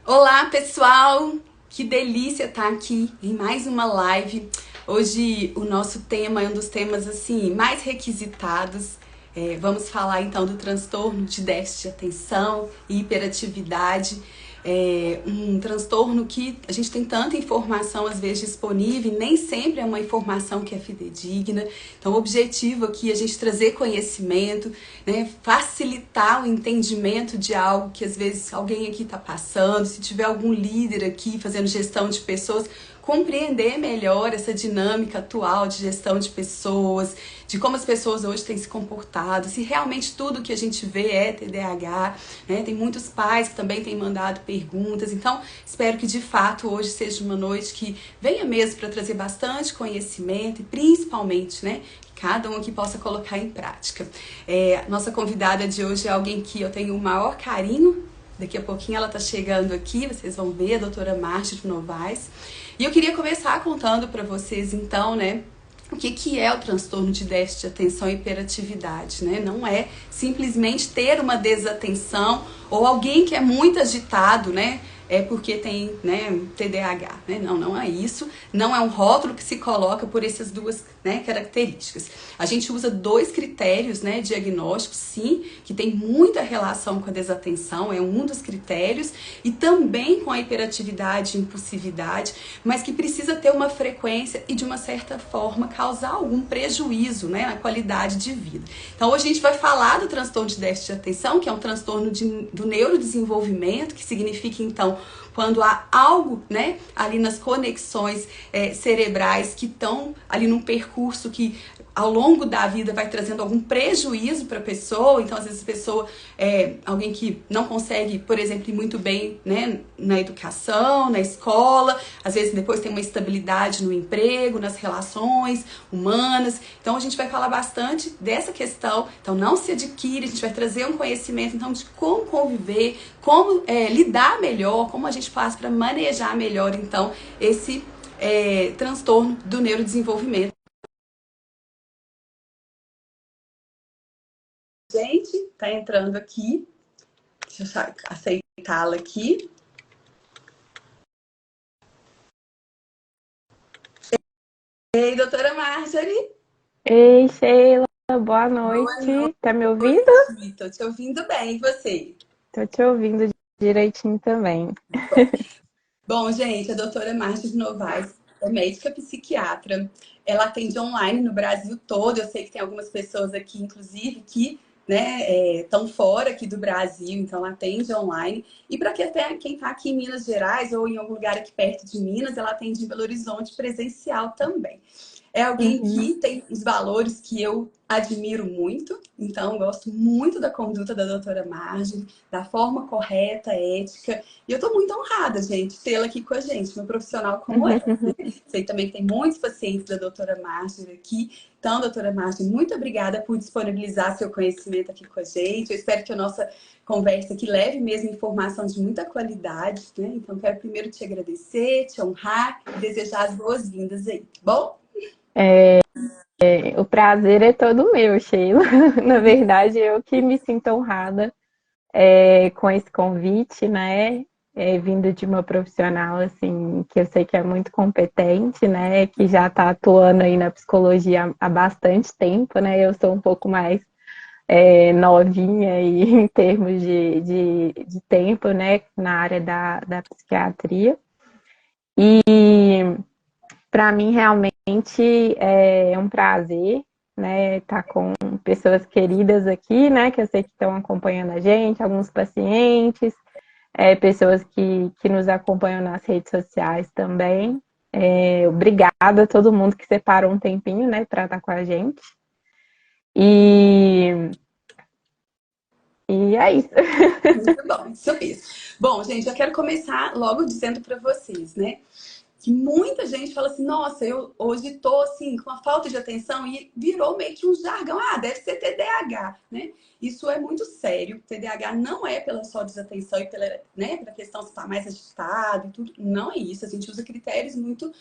Olá, pessoal! Que delícia estar aqui em mais uma live. Hoje o nosso tema é um dos temas assim mais requisitados. Vamos falar então do transtorno de déficit de atenção e hiperatividade. É um transtorno que a gente tem tanta informação às vezes disponível e nem sempre é uma informação que é fidedigna. Então o objetivo aqui é a gente trazer conhecimento, né, facilitar o entendimento de algo que às vezes alguém aqui está passando, se tiver algum líder aqui fazendo gestão de pessoas, compreender melhor essa dinâmica atual de gestão de pessoas, de como as pessoas hoje têm se comportado, se realmente tudo que a gente vê é TDAH, né? Tem muitos pais que também têm mandado perguntas, então espero que de fato hoje seja uma noite que venha mesmo para trazer bastante conhecimento e principalmente, né, que cada um aqui possa colocar em prática. Nossa convidada de hoje é alguém que eu tenho o maior carinho. Daqui a pouquinho ela está chegando aqui, vocês vão ver, a doutora Márcia de Novaes. E eu queria começar contando para vocês, então, né, o que é o transtorno de déficit de atenção e hiperatividade, né? Não é simplesmente ter uma desatenção ou alguém que é muito agitado, né? É porque tem, né, TDAH, né? Não, não é isso. Não é um rótulo que se coloca por essas duas, né, características. A gente usa dois critérios, né, diagnósticos, sim, que tem muita relação com a desatenção, é um dos critérios, e também com a hiperatividade e impulsividade, mas que precisa ter uma frequência e, de uma certa forma, causar algum prejuízo, né, na qualidade de vida. Então, hoje a gente vai falar do transtorno de déficit de atenção, que é um transtorno do neurodesenvolvimento, que significa, então, quando há algo, né, ali nas conexões cerebrais que estão ali num percurso que ao longo da vida vai trazendo algum prejuízo para a pessoa. Então, às vezes a pessoa alguém que não consegue, por exemplo, ir muito bem, né, na educação, na escola, às vezes depois tem uma estabilidade no emprego, nas relações humanas. Então, a gente vai falar bastante dessa questão. Então, não se adquire, a gente vai trazer um conhecimento, então, de como conviver, como lidar melhor, como a gente faz para manejar melhor, então, esse transtorno do neurodesenvolvimento. Gente, tá entrando aqui. Deixa eu aceitá-la aqui. Ei, doutora Marjorie. Ei, Sheila, boa Boa noite. Tá me ouvindo? noite. Tô te ouvindo bem, e você? Tô te ouvindo direitinho também. Bom, bom, gente, a doutora Marjorie Novaes é médica psiquiatra. Ela atende online no Brasil todo. Eu sei que tem algumas pessoas aqui, inclusive, que, né, estão fora aqui do Brasil, então ela atende online. E para quem está aqui em Minas Gerais ou em algum lugar aqui perto de Minas, ela atende em Belo Horizonte presencial também. É alguém Uhum. que tem os valores que eu admiro muito, então gosto muito da conduta da doutora Margem, da forma correta, ética, e eu estou muito honrada, gente, tê-la aqui com a gente, uma profissional como ela. Sei também que tem muitos pacientes da doutora Margem aqui, então, doutora Margem, muito obrigada por disponibilizar seu conhecimento aqui com a gente. Eu espero que a nossa conversa aqui leve mesmo informação de muita qualidade, né? Então, quero primeiro te agradecer, te honrar e desejar as boas-vindas aí, tá bom? O prazer é todo meu, Sheila. Na verdade, eu que me sinto honrada com esse convite, né? Vindo de uma profissional assim que eu sei que é muito competente, né? Que já está atuando aí na psicologia há bastante tempo, né? Eu sou um pouco mais novinha aí em termos de tempo, né? Na área da psiquiatria. E para mim realmente é um prazer, né, estar com pessoas queridas aqui, né, que eu sei que estão acompanhando a gente, alguns pacientes, pessoas que nos acompanham nas redes sociais também. Obrigada a todo mundo que separou um tempinho, né, para estar com a gente. E, e é isso. Muito bom, isso mesmo. Bom, gente, eu quero começar logo dizendo para vocês, né? Que muita gente fala assim, nossa, eu hoje tô assim, com uma falta de atenção e virou meio que um jargão. Ah, deve ser TDAH, né? Isso é muito sério. TDAH não é pela só desatenção e pela, né, pela questão de estar mais agitado e tudo. Não é isso. A gente usa critérios muito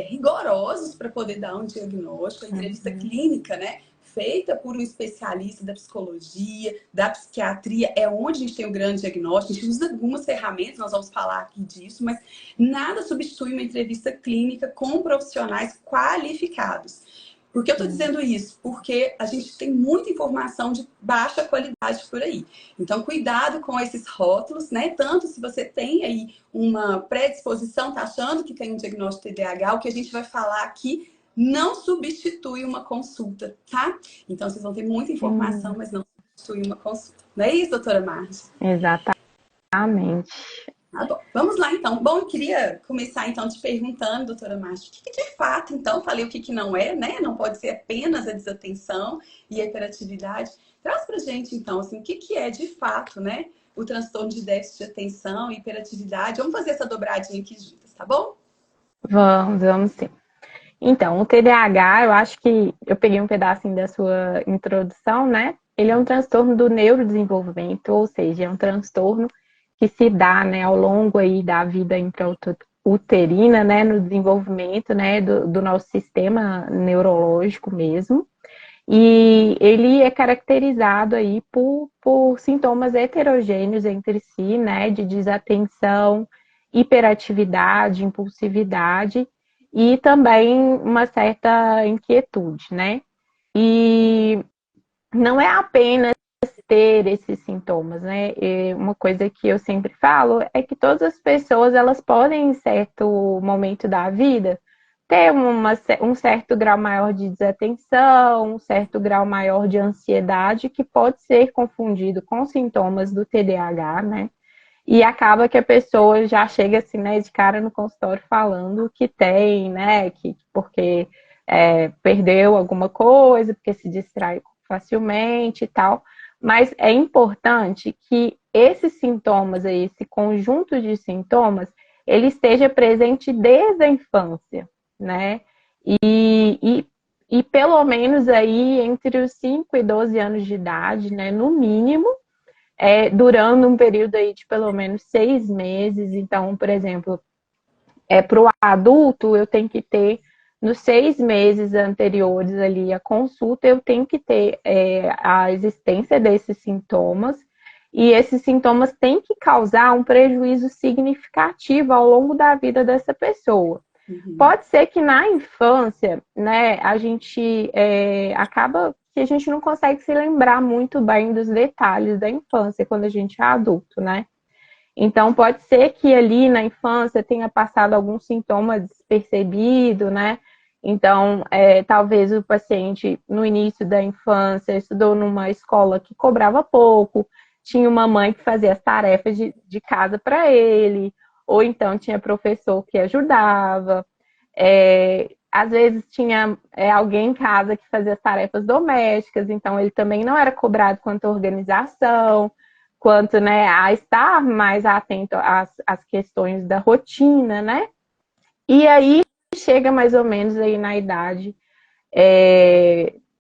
rigorosos para poder dar um diagnóstico. A entrevista Uhum. clínica, né? feita por um especialista da psicologia, da psiquiatria, é onde a gente tem o grande diagnóstico. A gente usa algumas ferramentas, nós vamos falar aqui disso, mas nada substitui uma entrevista clínica com profissionais qualificados. Por que eu estou dizendo isso? Porque a gente tem muita informação de baixa qualidade por aí. Então, cuidado com esses rótulos, né? Tanto se você tem aí uma predisposição, tá achando que tem um diagnóstico de TDAH, o que a gente vai falar aqui não substitui uma consulta, tá? Então, vocês vão ter muita informação, mas não substitui uma consulta. Não é isso, doutora Marge? Exatamente. Tá bom. Vamos lá, então. Bom, eu queria começar, então, te perguntando, doutora Marge, o que de fato, então, falei o que não é, né? Não pode ser apenas a desatenção e a hiperatividade. Traz pra gente, então, assim, o que é de fato, né? O transtorno de déficit de atenção e hiperatividade. Vamos fazer essa dobradinha aqui juntas, tá bom? Vamos sim. Então, o TDAH, eu acho que eu peguei um pedacinho da sua introdução, né? Ele é um transtorno do neurodesenvolvimento, ou seja, é um transtorno que se dá, né, ao longo aí da vida intrauterina, né, no desenvolvimento, né, do nosso sistema neurológico mesmo. E ele é caracterizado aí por sintomas heterogêneos entre si, né, de desatenção, hiperatividade, impulsividade e também uma certa inquietude, né? E não é apenas ter esses sintomas, né? E uma coisa que eu sempre falo é que todas as pessoas, elas podem, em certo momento da vida, ter um certo grau maior de desatenção, um certo grau maior de ansiedade, que pode ser confundido com sintomas do TDAH, né? E acaba que a pessoa já chega assim, né, de cara no consultório falando que tem, né, que porque perdeu alguma coisa, porque se distrai facilmente e tal. Mas é importante que esses sintomas aí, esse conjunto de sintomas, ele esteja presente desde a infância, né? E pelo menos aí entre os 5 e 12 anos de idade, né, no mínimo, durando um período aí de pelo menos 6 meses. Então, por exemplo, para o adulto, eu tenho que ter, nos 6 meses anteriores ali à consulta, eu tenho que ter a existência desses sintomas, e esses sintomas têm que causar um prejuízo significativo ao longo da vida dessa pessoa. Uhum. Pode ser que na infância, né, a gente acaba que a gente não consegue se lembrar muito bem dos detalhes da infância quando a gente é adulto, né? Então, pode ser que ali na infância tenha passado algum sintoma despercebido, né? Então, talvez o paciente, no início da infância, estudou numa escola que cobrava pouco, tinha uma mãe que fazia as tarefas de casa para ele, ou então tinha professor que ajudava. Às vezes tinha alguém em casa que fazia as tarefas domésticas, então ele também não era cobrado quanto à organização, quanto, né, a estar mais atento às questões da rotina, né? E aí chega mais ou menos aí na idade,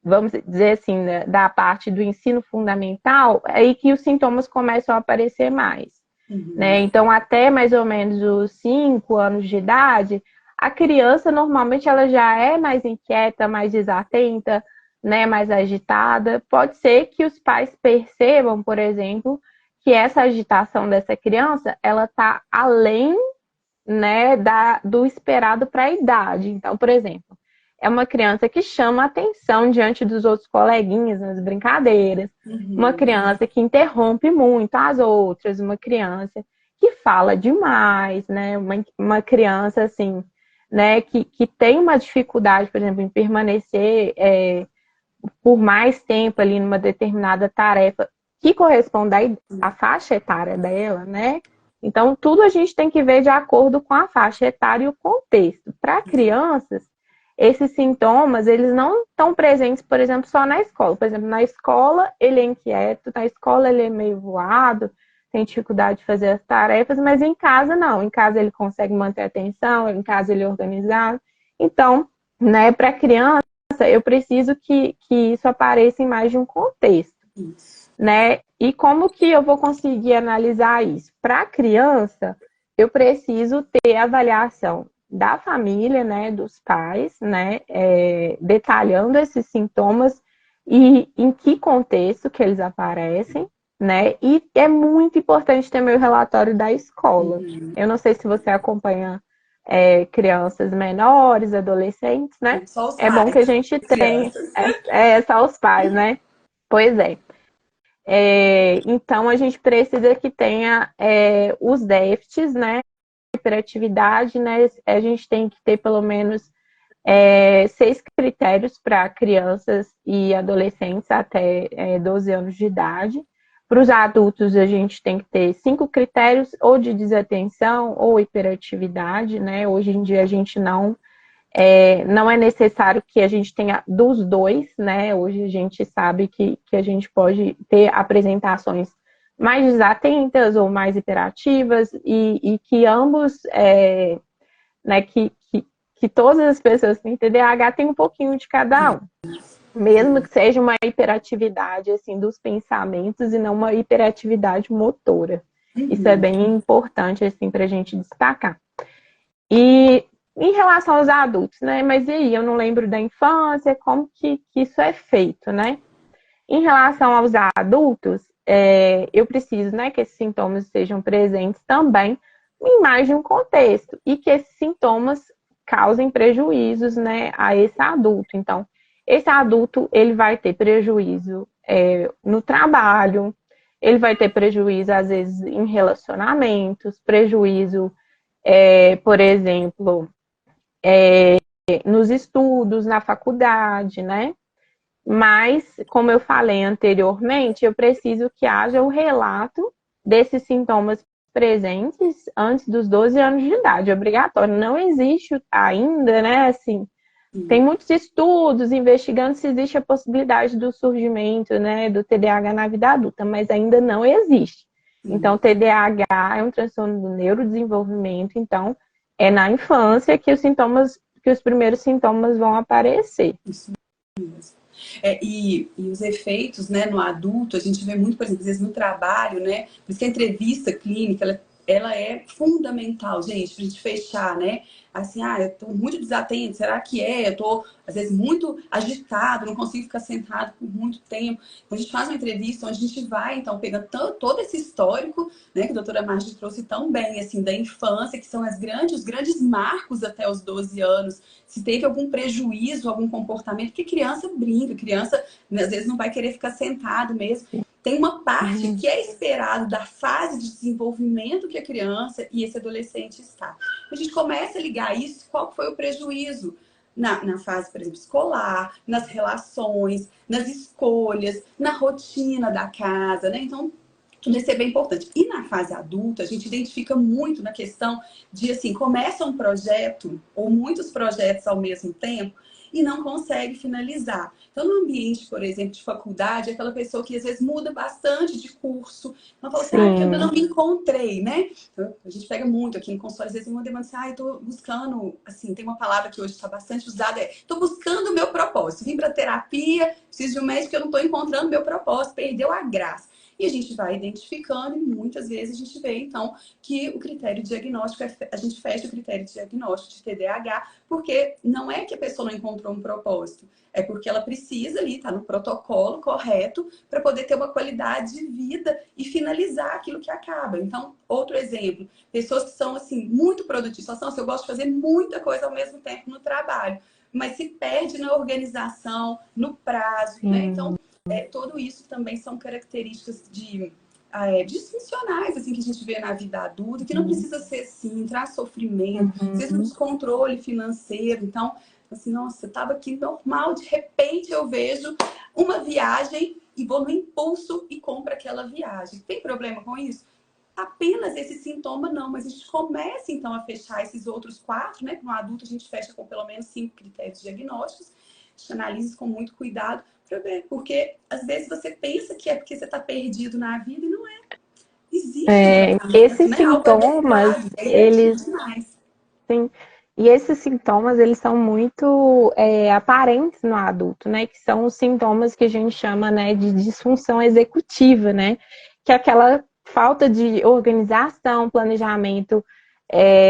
vamos dizer assim, da parte do ensino fundamental, aí que os sintomas começam a aparecer mais. Uhum. Né? Então, até mais ou menos os 5 anos de idade, a criança normalmente ela já é mais inquieta, mais desatenta, né, mais agitada. Pode ser que os pais percebam, por exemplo, que essa agitação dessa criança, ela está além, né, do esperado para a idade. Então, por exemplo, é uma criança que chama atenção diante dos outros coleguinhas nas brincadeiras, uma criança que interrompe muito as outras, uma criança que fala demais, né, uma criança assim, né, que tem uma dificuldade, por exemplo, em permanecer por mais tempo ali numa determinada tarefa que corresponde à faixa etária dela, né? Então, tudo a gente tem que ver de acordo com a faixa etária e o contexto. Para crianças, esses sintomas, eles não estão presentes, por exemplo, só na escola. Por exemplo, na escola ele é inquieto, na escola ele é meio voado, tem dificuldade de fazer as tarefas, mas em casa não. Em casa ele consegue manter a atenção, em casa ele é organizado. Então, né, para criança, eu preciso que isso apareça em mais de um contexto. Né? E como que eu vou conseguir analisar isso? Para a criança, eu preciso ter avaliação da família, né, dos pais, né, detalhando esses sintomas e em que contexto que eles aparecem, né? E é muito importante ter meu relatório da escola. Uhum. Eu não sei se você acompanha crianças menores, adolescentes, né? Só os É bom pais que a das gente tem crianças. só os pais, né? Pois é. Então a gente precisa que tenha os déficits, né? Hiperatividade, né? A gente tem que ter pelo menos 6 critérios para crianças e adolescentes até 12 anos de idade. Para os adultos, a gente tem que ter 5 critérios, ou de desatenção ou hiperatividade, né? Hoje em dia a gente não é necessário que a gente tenha dos dois, né? Hoje a gente sabe que a gente pode ter apresentações mais desatentas ou mais hiperativas e que ambos, né, que todas as pessoas que têm TDAH têm um pouquinho de cada um. Mesmo que seja uma hiperatividade assim dos pensamentos e não uma hiperatividade motora. Isso é Uhum. bem importante assim para a gente destacar. E em relação aos adultos, né? Mas e aí, eu não lembro da infância, como que isso é feito, né? Em relação aos adultos, eu preciso, né, que esses sintomas estejam presentes também em mais de um contexto e que esses sintomas causem prejuízos, né, a esse adulto. Então, esse adulto ele vai ter prejuízo no trabalho, ele vai ter prejuízo às vezes em relacionamentos, prejuízo, por exemplo, nos estudos, na faculdade, né? Mas, como eu falei anteriormente, eu preciso que haja o relato desses sintomas presentes antes dos 12 anos de idade, obrigatório. Não existe ainda, né, assim, tem muitos estudos investigando se existe a possibilidade do surgimento, né, do TDAH na vida adulta, mas ainda não existe. Então, TDAH é um transtorno do neurodesenvolvimento, então é na infância que os primeiros sintomas vão aparecer. Isso mesmo. E os efeitos, né, no adulto, a gente vê muito, por exemplo, às vezes no trabalho, né? Por isso que a entrevista clínica, ela é fundamental, gente, pra gente fechar, né? Assim, eu tô muito desatento, será que é? Eu tô, às vezes, muito agitado, não consigo ficar sentado por muito tempo. Então, a gente faz uma entrevista onde a gente vai, então, pegando todo esse histórico, né, que a doutora Marge trouxe tão bem, assim, da infância, que são os grandes marcos até os 12 anos, se teve algum prejuízo, algum comportamento, porque criança brinca, criança, né, às vezes não vai querer ficar sentado mesmo. Tem uma parte que é esperado da fase de desenvolvimento que a criança e esse adolescente está. A gente começa a ligar isso, qual foi o prejuízo na fase, por exemplo, escolar, nas relações, nas escolhas, na rotina da casa, né? Então, tudo isso é bem importante. E na fase adulta, a gente identifica muito na questão de, assim, começa um projeto ou muitos projetos ao mesmo tempo e não consegue finalizar. Então, no ambiente, por exemplo, de faculdade, é aquela pessoa que às vezes muda bastante de curso. Ela fala assim, porque eu ainda não me encontrei, né? Então, a gente pega muito aqui no consultório, às vezes uma demanda assim, eu tô buscando, assim, tem uma palavra que hoje está bastante usada, tô buscando o meu propósito. Vim para terapia, preciso de um médico, eu não tô encontrando o meu propósito, perdeu a graça. E a gente vai identificando e muitas vezes a gente vê, então, que o critério diagnóstico, a gente fecha o critério de diagnóstico de TDAH, porque não é que a pessoa não encontrou um propósito, é porque ela precisa ali, tá no protocolo correto para poder ter uma qualidade de vida e finalizar aquilo que acaba. Então, outro exemplo, pessoas que são, assim, muito produtivas, falam assim, eu gosto de fazer muita coisa ao mesmo tempo no trabalho, mas se perde na organização, no prazo, né? Então, tudo isso também são características disfuncionais assim, que a gente vê na vida adulta, que não precisa ser assim, traz sofrimento, às vezes um descontrole financeiro. Então, assim, nossa, eu estava aqui normal, de repente eu vejo uma viagem e vou no impulso e compro aquela viagem. Tem problema com isso? Apenas esse sintoma não, mas a gente começa então a fechar esses outros 4, né? No adulto a gente fecha com pelo menos 5 critérios diagnósticos, a gente analisa isso com muito cuidado para ver, porque às vezes você pensa que é porque você está perdido na vida e não é. Existe um tratamento, Esses né? Algo sintomas, adequado, é eles, demais. sim, e esses sintomas, eles são muito aparentes no adulto, né? Que são os sintomas que a gente chama, né, de disfunção executiva, né? Que é aquela falta de organização, planejamento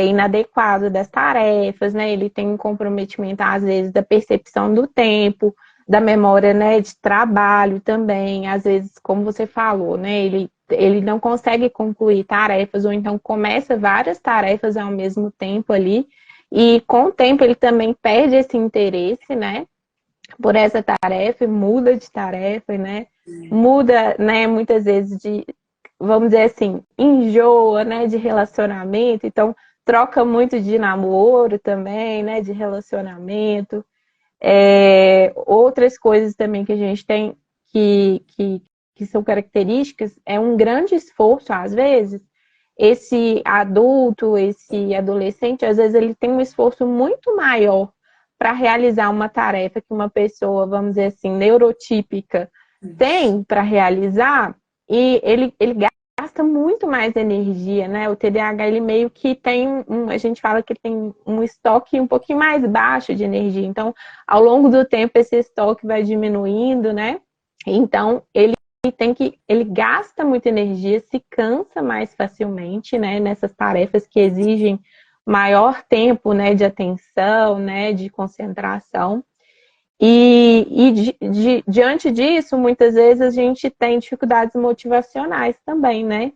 inadequado das tarefas, né? Ele tem um comprometimento, às vezes, da percepção do tempo, da memória, né, de trabalho também. Às vezes, como você falou, né, ele não consegue concluir tarefas, ou então começa várias tarefas ao mesmo tempo ali, e com o tempo ele também perde esse interesse, né, por essa tarefa, muda de tarefa, né, muda, né, muitas vezes de, vamos dizer assim, enjoa, né, de relacionamento, então troca muito de namoro também, né, de relacionamento. Outras coisas também que a gente tem que são características é um grande esforço, às vezes. Esse adulto, esse adolescente, às vezes ele tem um esforço muito maior para realizar uma tarefa que uma pessoa, vamos dizer assim, neurotípica tem para realizar, e ele gasta muito mais energia, né? O TDAH, ele meio que tem a gente fala que tem um estoque um pouquinho mais baixo de energia. Então, ao longo do tempo, esse estoque vai diminuindo, né? Então, ele gasta muita energia, se cansa mais facilmente, né? Nessas tarefas que exigem maior tempo, né? De atenção, né? De concentração. Diante disso, muitas vezes a gente tem dificuldades motivacionais também, né?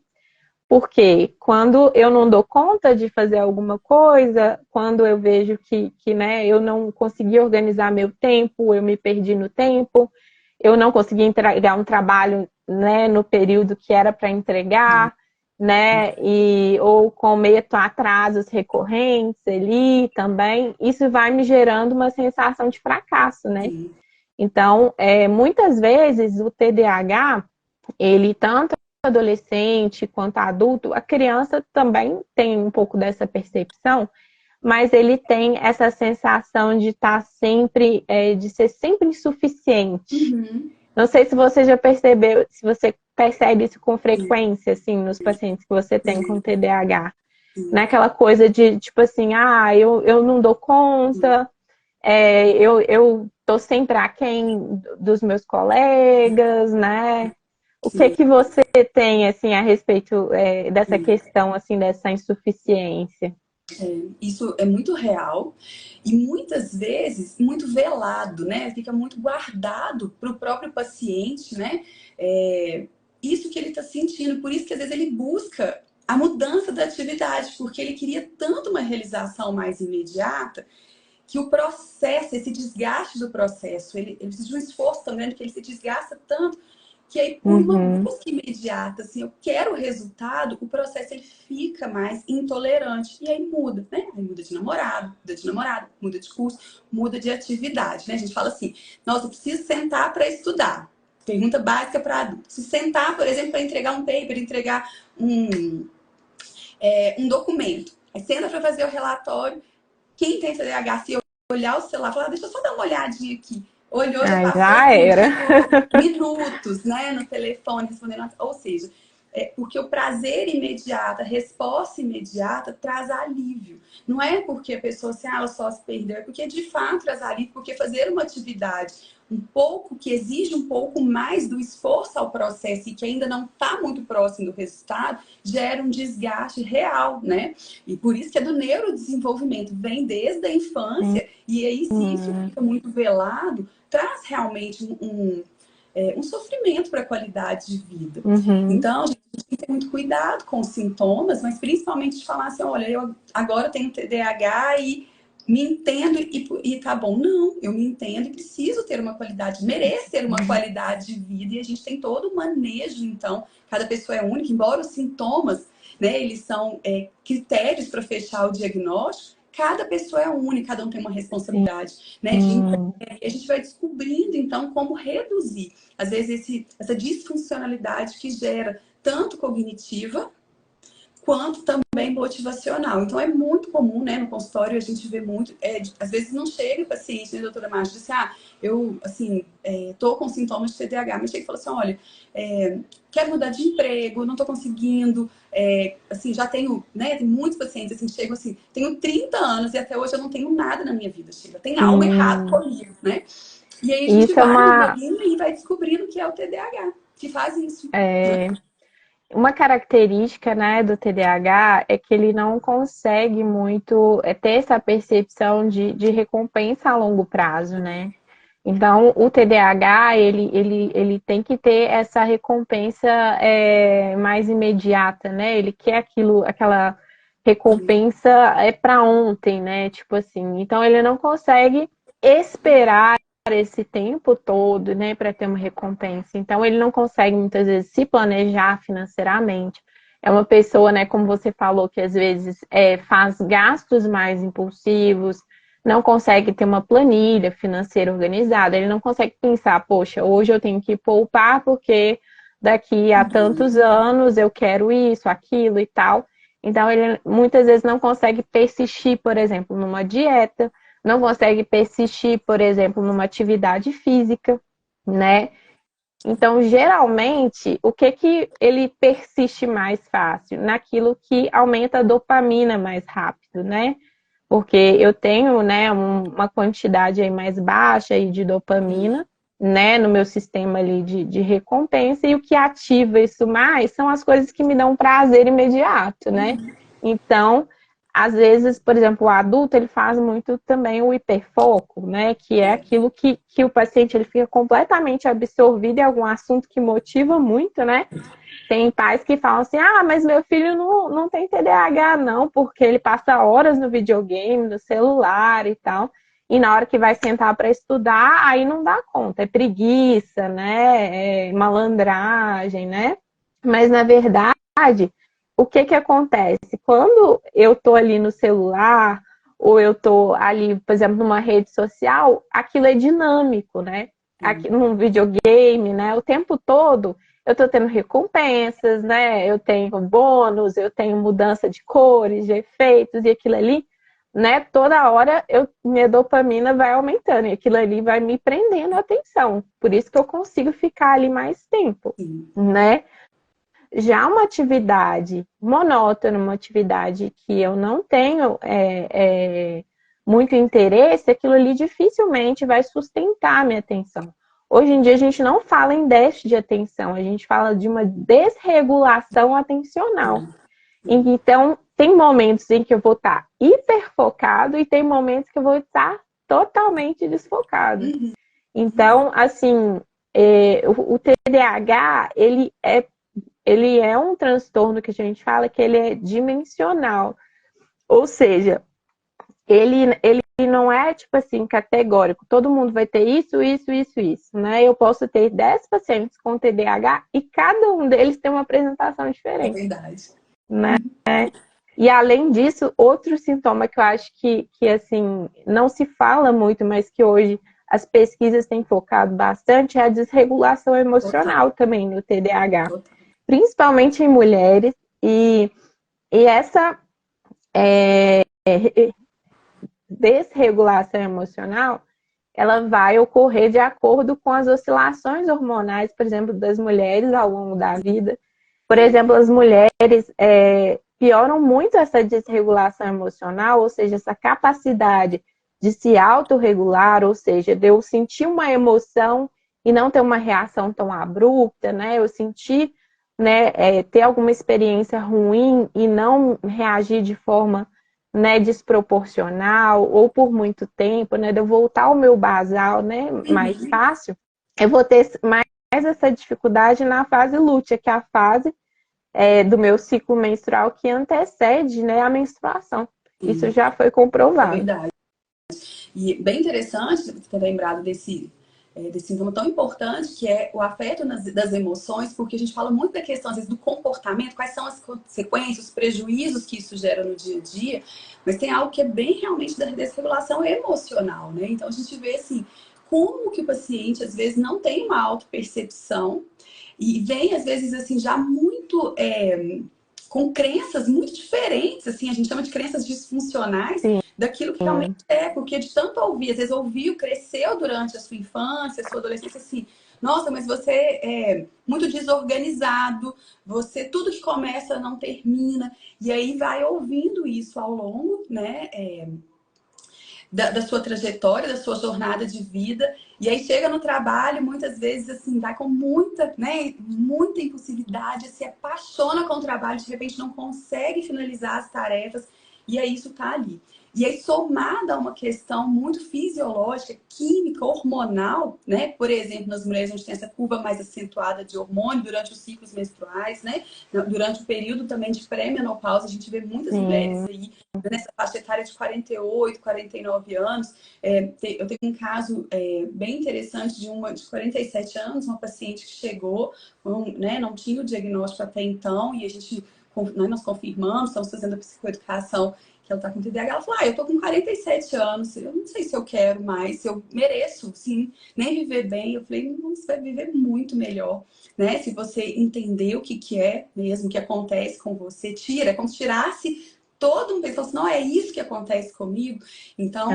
Porque quando eu não dou conta de fazer alguma coisa, quando eu vejo que né, eu não consegui organizar meu tempo, eu me perdi no tempo, eu não consegui entregar um trabalho, né, no período que era para entregar, né, ou cometo atrasos recorrentes ali também, isso vai me gerando uma sensação de fracasso, né? Então, muitas vezes o TDAH, ele tanto adolescente quanto adulto, a criança também tem um pouco dessa percepção, mas ele tem essa sensação de estar sempre, de ser sempre insuficiente. Não sei se você já percebeu, se você percebe isso com frequência, assim, nos pacientes que você tem com TDAH. Naquela coisa de, tipo assim, eu não dou conta, eu tô sempre aquém dos meus colegas, né? O que você tem, assim, a respeito dessa questão, assim, dessa insuficiência? Isso é muito real e muitas vezes muito velado, né? Fica muito guardado para o próprio paciente, né? Isso que ele está sentindo, por isso que às vezes ele busca a mudança da atividade, porque ele queria tanto uma realização mais imediata que o processo, esse desgaste do processo, ele precisa de um esforço tão grande que ele se desgasta tanto que aí por uma busca imediata, assim, eu quero o resultado, o processo ele fica mais intolerante e aí muda, né? Aí muda de namorado, muda de curso, muda de atividade, né? A gente fala assim, nossa, eu preciso sentar para estudar. Pergunta básica para adulto. Se sentar, por exemplo, para entregar um paper, entregar um documento. Aí senta para fazer o relatório. Quem tem TDAH, se olhar o celular, falar, deixa eu só dar uma olhadinha aqui. Olhou, já passou Já assim, era. minutos, né, no telefone, respondendo. Ou seja, porque o prazer imediato, a resposta imediata traz alívio. Não é porque a pessoa assim, ela só se perdeu, é porque de fato traz alívio, porque fazer uma atividade um pouco, que exige um pouco mais do esforço ao processo e que ainda não está muito próximo do resultado, gera um desgaste real, né? E por isso que é do neurodesenvolvimento, vem desde a infância, e aí se isso fica muito velado, traz realmente um sofrimento para a qualidade de vida. Então, a gente tem que ter muito cuidado com os sintomas, mas principalmente de falar assim, olha, eu agora tenho TDAH e me entendo e tá bom. Não, eu me entendo e preciso ter uma qualidade, mereço ter uma qualidade de vida e a gente tem todo o manejo, então, cada pessoa é única, embora os sintomas, né, eles são critérios para fechar o diagnóstico, cada pessoa é única, cada um tem uma responsabilidade, né, e a gente vai descobrindo, então, como reduzir, às vezes, essa disfuncionalidade que gera tanto cognitiva, quanto também motivacional. Então, é muito comum, né, no consultório, a gente vê muito, às vezes não chega o paciente, né, doutora Márcia, diz assim, eu, assim, tô com sintomas de TDAH, mas chega e fala assim, olha, quero mudar de emprego, não tô conseguindo, assim, já tenho, né, tem muitos pacientes, assim, chegam assim, tenho 30 anos e até hoje eu não tenho nada na minha vida, chega, tem algo errado comigo, né? E aí a gente Isso é vai uma, evoluindo e vai descobrindo que é o TDAH que faz isso. uma característica, né, do TDAH é que ele não consegue muito ter essa percepção de recompensa a longo prazo, né? Então, o TDAH, ele tem que ter essa recompensa mais imediata, né? Ele quer aquela recompensa para ontem, né? Tipo assim. Então, ele não consegue esperar esse tempo todo, né, para ter uma recompensa. Então, ele não consegue, muitas vezes, se planejar financeiramente. É uma pessoa, né, como você falou, que às vezes faz gastos mais impulsivos, não consegue ter uma planilha financeira organizada, ele não consegue pensar, poxa, hoje eu tenho que poupar porque daqui a tantos anos eu quero isso, aquilo e tal. Então, ele muitas vezes não consegue persistir, por exemplo, numa dieta, não consegue persistir, por exemplo, numa atividade física, né? Então, geralmente, o que que ele persiste mais fácil? Naquilo que aumenta a dopamina mais rápido, né? Porque eu tenho, né, uma quantidade aí mais baixa aí de dopamina, né, no meu sistema ali de recompensa, e o que ativa isso mais são as coisas que me dão prazer imediato, né? Então, às vezes, por exemplo, o adulto, ele faz muito também o hiperfoco, né, que é aquilo que o paciente ele fica completamente absorvido em algum assunto que motiva muito, né? Tem pais que falam assim, ah, mas meu filho não tem TDAH não, porque ele passa horas no videogame, no celular e tal, e na hora que vai sentar para estudar, aí não dá conta, é preguiça, né, é malandragem, né? Mas na verdade, o que que acontece? Quando eu tô ali no celular, ou eu tô ali, por exemplo, numa rede social, aquilo é dinâmico, né? Aqui, num videogame, né? O tempo todo eu estou tendo recompensas, né? Eu tenho bônus, eu tenho mudança de cores, de efeitos e aquilo ali, né? Toda hora minha dopamina vai aumentando e aquilo ali vai me prendendo a atenção. Por isso que eu consigo ficar ali mais tempo, né? Já uma atividade monótona, uma atividade que eu não tenho muito interesse, aquilo ali dificilmente vai sustentar a minha atenção. Hoje em dia a gente não fala em déficit de atenção, a gente fala de uma desregulação atencional. Então, tem momentos em que eu vou estar hiperfocado e tem momentos que eu vou estar totalmente desfocado. Então, assim, o TDAH, ele é um transtorno que a gente fala que ele é dimensional. Ou seja, ele não é, tipo assim, categórico. Todo mundo vai ter isso, isso, isso, isso, né? Eu posso ter 10 pacientes com TDAH e cada um deles tem uma apresentação É diferente, verdade. né? E além disso, outro sintoma que eu acho que assim, não se fala muito, mas que hoje as pesquisas têm focado bastante é a desregulação emocional também no TDAH, principalmente em mulheres, e essa desregulação emocional, ela vai ocorrer de acordo com as oscilações hormonais, por exemplo, das mulheres ao longo da vida. Por exemplo, as mulheres pioram muito essa desregulação emocional, ou seja, essa capacidade de se autorregular, ou seja, de eu sentir uma emoção e não ter uma reação tão abrupta, né? Eu sentir, né, ter alguma experiência ruim e não reagir de forma, né, desproporcional ou por muito tempo, né, de eu voltar ao meu basal, né, mais fácil, eu vou ter mais essa dificuldade na fase lútea, que é a fase do meu ciclo menstrual que antecede, né, a menstruação. Isso já foi É comprovado. verdade. E bem interessante você ter lembrado desse sintoma tão importante que é o afeto das emoções, porque a gente fala muito da questão, às vezes, do comportamento, quais são as consequências, os prejuízos que isso gera no dia a dia, mas tem algo que é bem realmente da desregulação emocional, né? Então a gente vê assim, como que o paciente, às vezes, não tem uma autopercepção e vem, às vezes, assim, já muito com crenças muito diferentes, assim, a gente chama de crenças disfuncionais, Sim. daquilo que realmente é, porque de tanto ouvir, às vezes ouviu, cresceu durante a sua infância, a sua adolescência, assim, nossa, mas você é muito desorganizado, você, tudo que começa não termina, e aí vai ouvindo isso ao longo, né, da sua trajetória, da sua jornada de vida, e aí chega no trabalho, muitas vezes, assim, vai com muita, né, muita impulsividade, se apaixona com o trabalho, de repente não consegue finalizar as tarefas, e aí isso tá ali. E aí, somada a uma questão muito fisiológica, química, hormonal, né? Por exemplo, nas mulheres a gente tem essa curva mais acentuada de hormônio durante os ciclos menstruais, né? Durante o período também de pré-menopausa, a gente vê muitas mulheres Sim. aí nessa faixa etária de 48, 49 anos. Eu tenho um caso bem interessante de uma de 47 anos, uma paciente que chegou, né, não tinha o diagnóstico até então, e a gente, né, nós confirmamos, estamos fazendo a psicoeducação, que ela está com TDAH. Ela falou, eu tô com 47 anos, eu não sei se eu quero mais, se eu mereço, sim, nem viver bem. Eu falei, não, você vai viver muito melhor, né? Se você entender o que é mesmo, o que acontece com você, tira, é como se tirasse todo um pensamento, não é isso que acontece comigo. Então,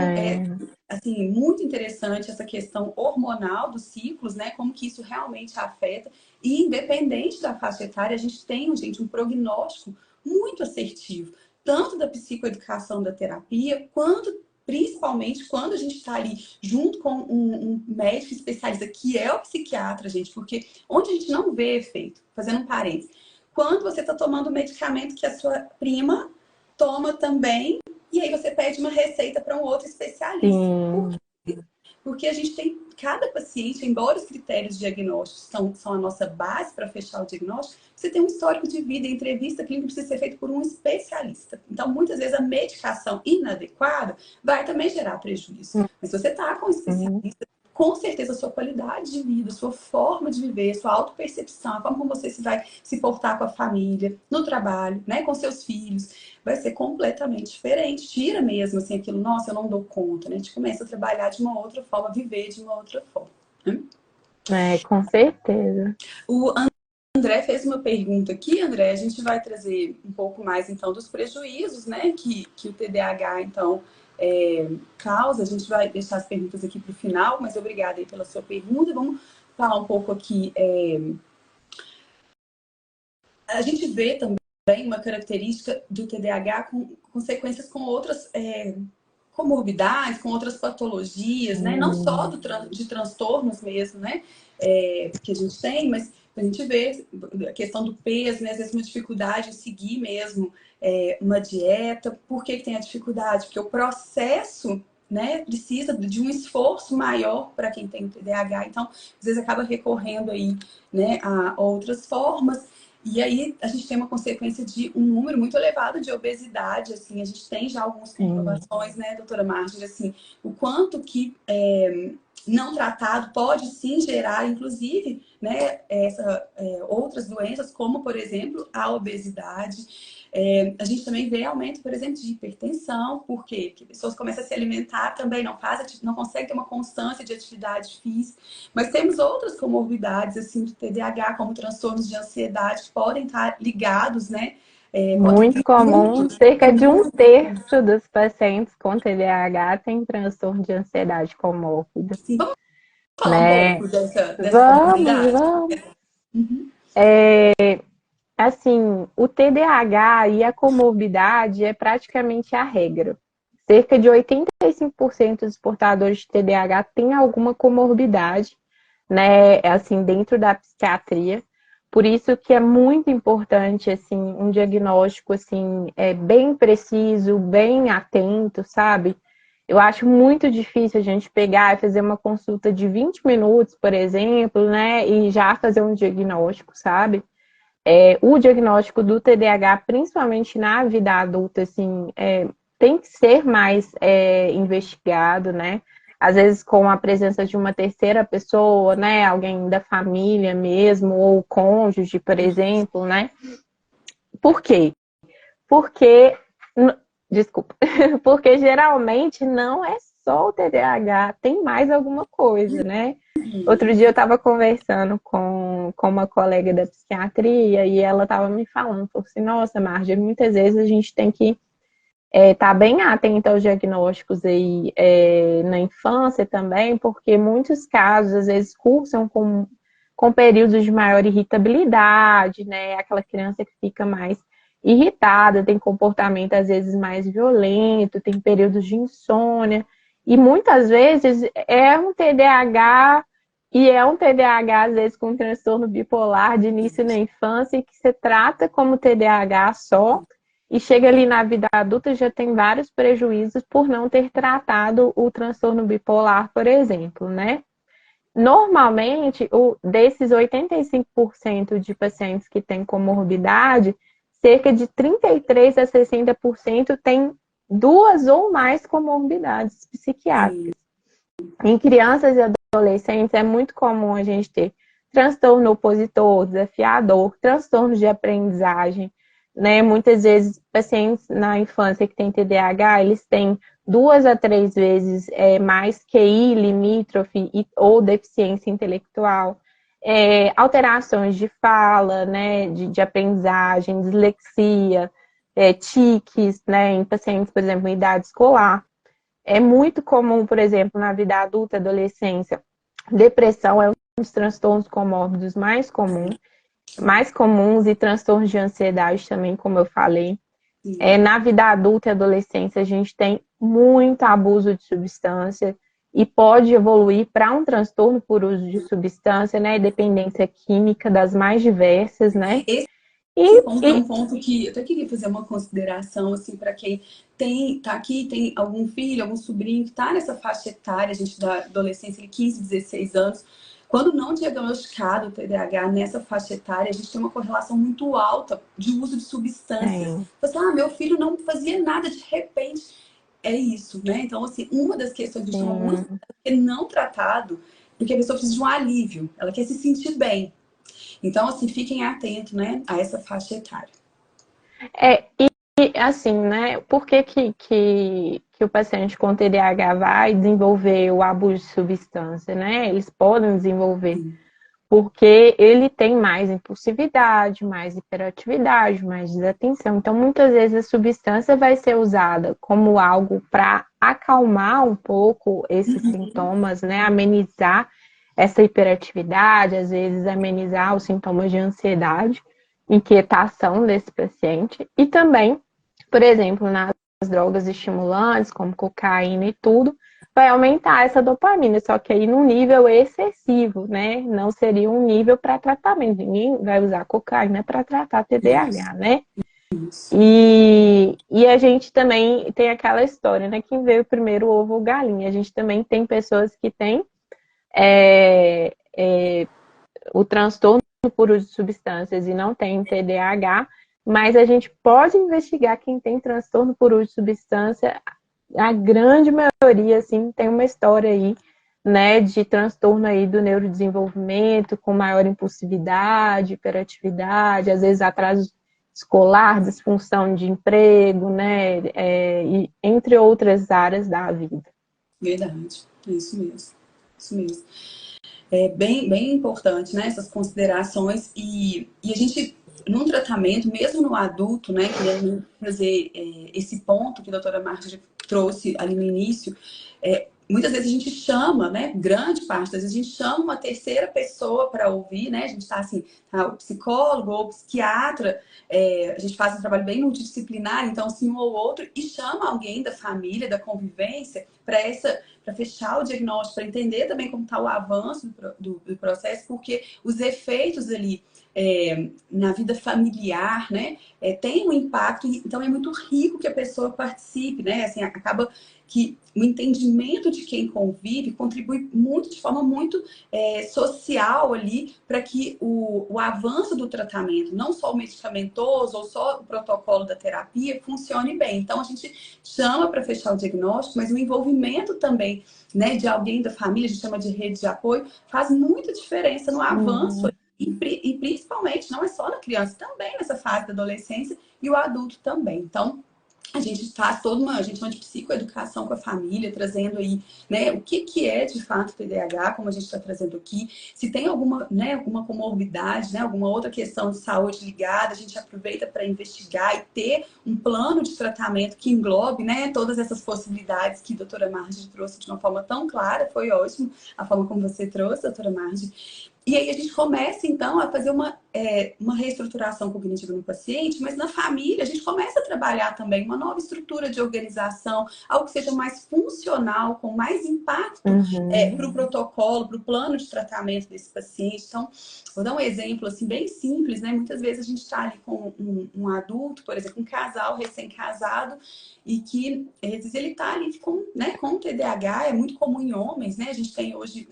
assim, muito interessante essa questão hormonal dos ciclos, né? Como que isso realmente afeta. E independente da faixa etária, a gente tem, gente, um prognóstico muito assertivo, tanto da psicoeducação, da terapia, quanto principalmente quando a gente está ali junto com um médico especialista, que é o psiquiatra, gente, porque onde a gente não vê efeito, fazendo um parênteses, quando você está tomando um medicamento que a sua prima toma também, e aí você pede uma receita para um outro especialista. Por Sim. quê? Porque a gente tem, cada paciente, embora os critérios diagnósticos são a nossa base para fechar o diagnóstico, você tem um histórico de vida, a entrevista clínica precisa ser feita por um especialista. Então, muitas vezes, a medicação inadequada vai também gerar prejuízo. Mas se você está com um especialista, com certeza a sua qualidade de vida, a sua forma de viver, a sua autopercepção, a forma como você vai se portar com a família, no trabalho, né, com seus filhos, vai ser completamente diferente. Tira mesmo assim aquilo, nossa, eu não dou conta, né? A gente começa a trabalhar de uma outra forma, viver de uma outra forma. Com certeza. O André fez uma pergunta aqui, André, a gente vai trazer um pouco mais então dos prejuízos, né, que o TDAH então causa. A gente vai deixar as perguntas aqui para o final, mas obrigada aí pela sua pergunta. Vamos falar um pouco aqui. A gente vê também uma característica do TDAH com consequências com outras comorbidades, com outras patologias, né? Não só de transtornos mesmo, né? Que a gente tem, mas a gente vê a questão do peso, né? Às vezes uma dificuldade em seguir mesmo uma dieta. Por que tem a dificuldade? Porque o processo, né, precisa de um esforço maior para quem tem o TDAH. Então, às vezes acaba recorrendo aí, né, a outras formas. E aí a gente tem uma consequência de um número muito elevado de obesidade, assim, a gente tem já algumas comprovações, né, doutora Marjorie, assim, o quanto que não tratado pode sim gerar, inclusive, né, outras doenças, como, por exemplo, a obesidade. A gente também vê aumento, por exemplo, de hipertensão. Por quê? Porque pessoas começam a se alimentar também, não conseguem ter uma constância de atividade física. Mas temos outras comorbidades, assim, do TDAH, como transtornos de ansiedade, que podem estar ligados, né? Muito comum. Cerca de um terço dos pacientes com TDAH tem transtorno de ansiedade comórbida. Sim, vamos falar um Né? pouco dessa Vamos, comorbidade? vamos. Uhum. Assim, o TDAH e a comorbidade é praticamente a regra. Cerca de 85% dos portadores de TDAH têm alguma comorbidade, né, assim, dentro da psiquiatria. Por isso que é muito importante, assim, um diagnóstico, assim, bem preciso, bem atento, sabe? Eu acho muito difícil a gente pegar e fazer uma consulta de 20 minutos, por exemplo, né, e já fazer um diagnóstico, sabe? O diagnóstico do TDAH, principalmente na vida adulta, assim, tem que ser mais investigado, né? Às vezes com a presença de uma terceira pessoa, né? Alguém da família mesmo, ou cônjuge, por exemplo, né? Por quê? Porque, desculpa, porque geralmente não é só o TDAH, tem mais alguma coisa, né? Outro dia eu estava conversando com uma colega da psiquiatria e ela estava me falou assim, nossa, Margia, muitas vezes a gente tem que estar bem atenta aos diagnósticos aí na infância também, porque muitos casos às vezes cursam com períodos de maior irritabilidade, né? Aquela criança que fica mais irritada, tem comportamento às vezes mais violento, tem períodos de insônia. E muitas vezes é um TDAH, e é um TDAH, às vezes, com transtorno bipolar de início na infância, e que se trata como TDAH só, e chega ali na vida adulta já tem vários prejuízos por não ter tratado o transtorno bipolar, por exemplo, né? Normalmente, desses 85% de pacientes que têm comorbidade, cerca de 33 a 60% têm duas ou mais comorbidades psiquiátricas. Sim. Em crianças e adolescentes é muito comum a gente ter transtorno opositor, desafiador, transtornos de aprendizagem, né? Muitas vezes pacientes na infância que têm TDAH, eles têm 2 a 3 vezes mais QI limítrofe ou deficiência intelectual, alterações de fala, né? De aprendizagem, dislexia, tiques, né? Em pacientes, por exemplo, em idade escolar. É muito comum, por exemplo, na vida adulta, adolescência, depressão é um dos transtornos comórbidos mais comuns e transtornos de ansiedade também, como eu falei. Na vida adulta e adolescência, a gente tem muito abuso de substância e pode evoluir para um transtorno por uso de substância, né? Dependência química das mais diversas, né? Esse ponto é um ponto que eu até queria fazer uma consideração, assim, para quem tá aqui, tem algum filho, algum sobrinho que tá nessa faixa etária, a gente da adolescência, 15, 16 anos. Quando não diagnosticado o TDAH nessa faixa etária, a gente tem uma correlação muito alta de uso de substâncias. Você, meu filho não fazia nada, de repente é isso, né? Então, assim, uma das questões que chama muito é não tratado, porque a pessoa precisa de um alívio, ela quer se sentir bem. Então, assim, fiquem atentos, né, a essa faixa etária. E assim, né? Por que o paciente com TDAH vai desenvolver o abuso de substância, né? Eles podem desenvolver porque ele tem mais impulsividade, mais hiperatividade, mais desatenção. Então, muitas vezes a substância vai ser usada como algo para acalmar um pouco esses sintomas, né? Amenizar essa hiperatividade, às vezes amenizar os sintomas de ansiedade, inquietação desse paciente. E também, por exemplo, nas drogas estimulantes, como cocaína e tudo, vai aumentar essa dopamina, só que aí num nível excessivo, né? Não seria um nível para tratamento. Ninguém vai usar cocaína para tratar TDAH, né? E a gente também tem aquela história, né? Quem veio primeiro, o ovo ou galinha. A gente também tem pessoas que têm o transtorno por uso de substâncias e não tem TDAH, mas a gente pode investigar quem tem transtorno por uso de substância. A grande maioria, assim, tem uma história aí, né, de transtorno aí do neurodesenvolvimento, com maior impulsividade, hiperatividade, às vezes atraso escolar, disfunção de emprego, né, e entre outras áreas da vida. Verdade, é isso mesmo. Isso mesmo. É bem importante, né, essas considerações e a gente, num tratamento, mesmo no adulto, né, querendo fazer esse ponto que a doutora Marta trouxe ali no início, muitas vezes a gente chama, né, grande parte das vezes a gente chama uma terceira pessoa para ouvir, né, a gente tá assim, o psicólogo ou o psiquiatra, a gente faz um trabalho bem multidisciplinar, então assim, um ou outro, e chama alguém da família, da convivência, para fechar o diagnóstico, para entender também como está o avanço do processo, porque os efeitos ali na vida familiar, né, tem um impacto, então é muito rico que a pessoa participe, né, assim, acaba que o entendimento de quem convive contribui muito, de forma muito social ali, para que o avanço do tratamento, não só o medicamentoso ou só o protocolo da terapia, funcione bem. Então, a gente chama para fechar o diagnóstico, mas o envolvimento também, né, de alguém da família, a gente chama de rede de apoio, faz muita diferença no avanço. E principalmente, não é só na criança, também nessa fase da adolescência e o adulto também. Então, a gente faz a gente chama de psicoeducação com a família, trazendo aí, né, o que é de fato TDAH, como a gente está trazendo aqui. Se tem alguma, né, alguma comorbidade, né, alguma outra questão de saúde ligada, a gente aproveita para investigar e ter um plano de tratamento que englobe, né, todas essas possibilidades que a doutora Marge trouxe de uma forma tão clara. Foi ótimo a forma como você trouxe, doutora Marge. E aí a gente começa, então, a fazer uma uma reestruturação cognitiva no paciente, mas na família a gente começa a trabalhar também uma nova estrutura de organização, algo que seja mais funcional, com mais impacto para o protocolo, para o plano de tratamento desse paciente. Então, vou dar um exemplo assim bem simples, né? Muitas vezes a gente está ali com um adulto, por exemplo, um casal recém-casado, e que às vezes ele está ali com TDAH, é muito comum em homens, né? A gente tem hoje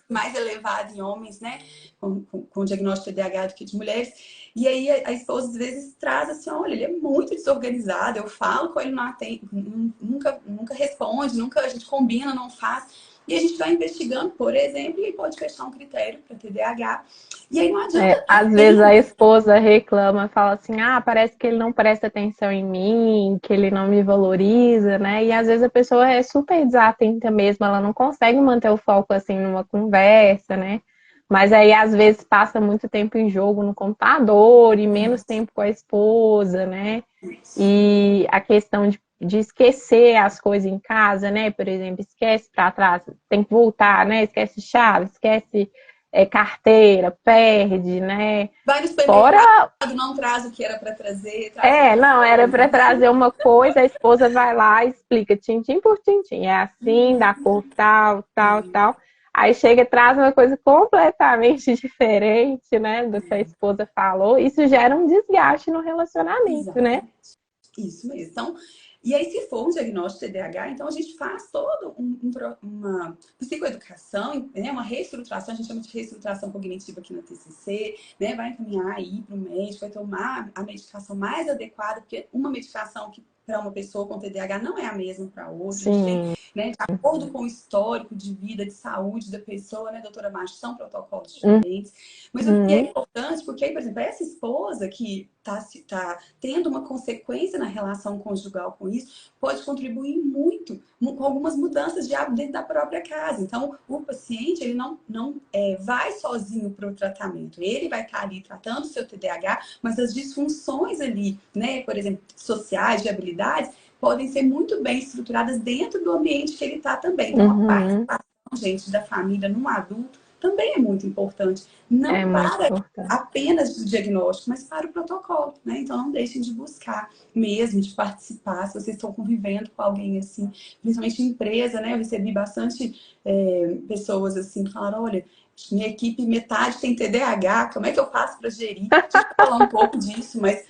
mais elevado em homens, né? Com diagnóstico de TDAH do que de mulheres. E aí a esposa às vezes traz assim, olha, ele é muito desorganizado, eu falo com ele, não atende, nunca responde, nunca a gente combina, não faz. E a gente vai investigando, por exemplo, e pode fechar um critério para TDAH. E aí não adianta. Às vezes a esposa reclama, fala assim, ah, parece que ele não presta atenção em mim, que ele não me valoriza, né? E às vezes a pessoa é super desatenta mesmo, ela não consegue manter o foco assim numa conversa, né? Mas aí às vezes passa muito tempo em jogo no computador e menos tempo com a esposa, né? E a questão de esquecer as coisas em casa, né? Por exemplo, esquece para trás, tem que voltar, né? Esquece chave, esquece carteira, perde, né? Vai no Fora. supermercado, não traz o que era para trazer. Não, era para trazer uma coisa, a esposa vai lá e explica tintim por tintim. É assim, da cor tal, tal, tal. Aí chega e traz uma coisa completamente diferente, né, do que a esposa falou. Isso gera um desgaste no relacionamento, né? Exatamente. Isso mesmo. Então, e aí, se for um diagnóstico de TDAH, então a gente faz toda uma psicoeducação, né, uma reestruturação, a gente chama de reestruturação cognitiva aqui na TCC, né, vai encaminhar aí para o médico, vai tomar a medicação mais adequada, porque uma medicação que para uma pessoa com TDAH não é a mesma para outra. A gente tem, né, de acordo com o histórico de vida, de saúde da pessoa, né, doutora Márcia, são protocolos diferentes. Mas o que é importante, porque aí, por exemplo, essa esposa que está tendo uma consequência na relação conjugal com isso, pode contribuir muito com algumas mudanças de hábito dentro da própria casa. Então, o paciente, ele não vai sozinho para o tratamento. Ele vai estar ali tratando o seu TDAH, mas as disfunções ali, né, por exemplo, sociais, de habilidades, podem ser muito bem estruturadas dentro do ambiente que ele está também. Então, a participação, gente, da família num adulto também é muito importante. Não para apenas do diagnóstico, mas para o protocolo, né? Então, não deixem de buscar mesmo, de participar, se vocês estão convivendo com alguém assim, principalmente em empresa, né? Eu recebi bastante pessoas assim que falaram, olha, minha equipe, metade tem TDAH, como é que eu faço para gerir? Deixa eu falar um pouco disso, mas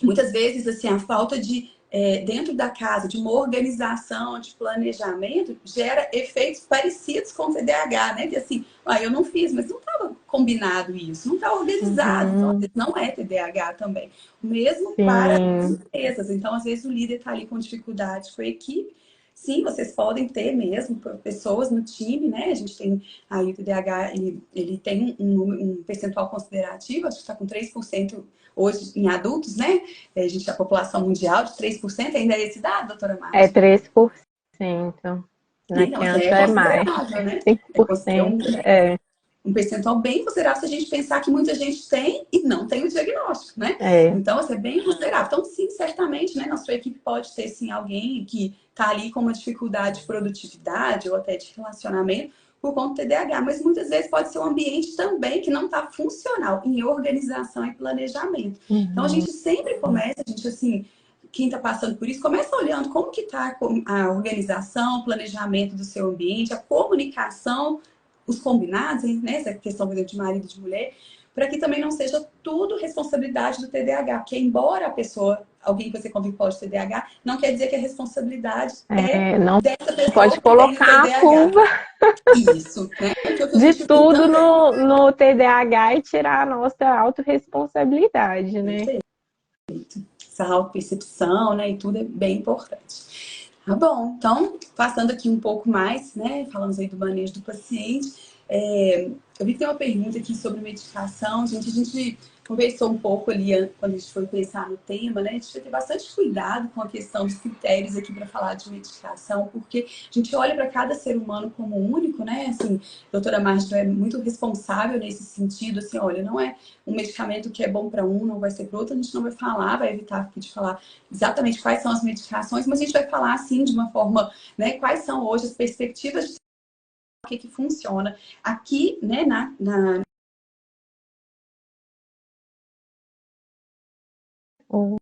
muitas vezes, assim, a falta de dentro da casa, de uma organização, de planejamento, gera efeitos parecidos com o TDAH, né? Que assim, eu não fiz, mas não estava combinado isso, não está organizado, então às vezes não é TDAH também. O mesmo para as empresas, então às vezes o líder está ali com dificuldade com a equipe. Sim, vocês podem ter mesmo pessoas no time, né? A gente tem aí o TDAH, ele tem um percentual considerativo, acho que está com 3% hoje em adultos, né? A população mundial de 3%, ainda é esse dado, doutora Márcia? É 3%. Na então, criança é mais. Né? 5%. Um percentual bem considerável se a gente pensar que muita gente tem e não tem o diagnóstico, né? Então, assim, é bem considerável. Então, sim, certamente, né? Na sua equipe pode ter, sim, alguém que está ali com uma dificuldade de produtividade ou até de relacionamento por conta do TDAH, mas muitas vezes pode ser um ambiente também que não está funcional em organização e planejamento. Então, a gente sempre começa, a gente, assim, quem está passando por isso, começa olhando como que está a organização, o planejamento do seu ambiente, a comunicação, os combinados, né? Essa questão, por exemplo, de marido e de mulher, para que também não seja tudo responsabilidade do TDAH, porque embora a pessoa, alguém que você convive pode ter TDAH, não quer dizer que a responsabilidade não dessa pessoa pode que tem colocar a culpa isso, né? de tudo no TDAH e tirar a nossa autorresponsabilidade, né? Perfeito. Essa autopercepção, né? E tudo é bem importante. Tá bom, então, passando aqui um pouco mais, né? Falamos aí do manejo do paciente. Eu vi que tem uma pergunta aqui sobre medicação. Gente, a gente conversou um pouco ali quando a gente foi pensar no tema, né? A gente vai ter bastante cuidado com a questão dos critérios aqui para falar de medicação, porque a gente olha para cada ser humano como único, né? Assim, a doutora Márcia é muito responsável nesse sentido, assim, olha, não é um medicamento que é bom para um, não vai ser para outro, a gente não vai falar, vai evitar aqui de falar exatamente quais são as medicações, mas a gente vai falar, assim, de uma forma, né? Quais são hoje as perspectivas de o que funciona. Aqui, né, O-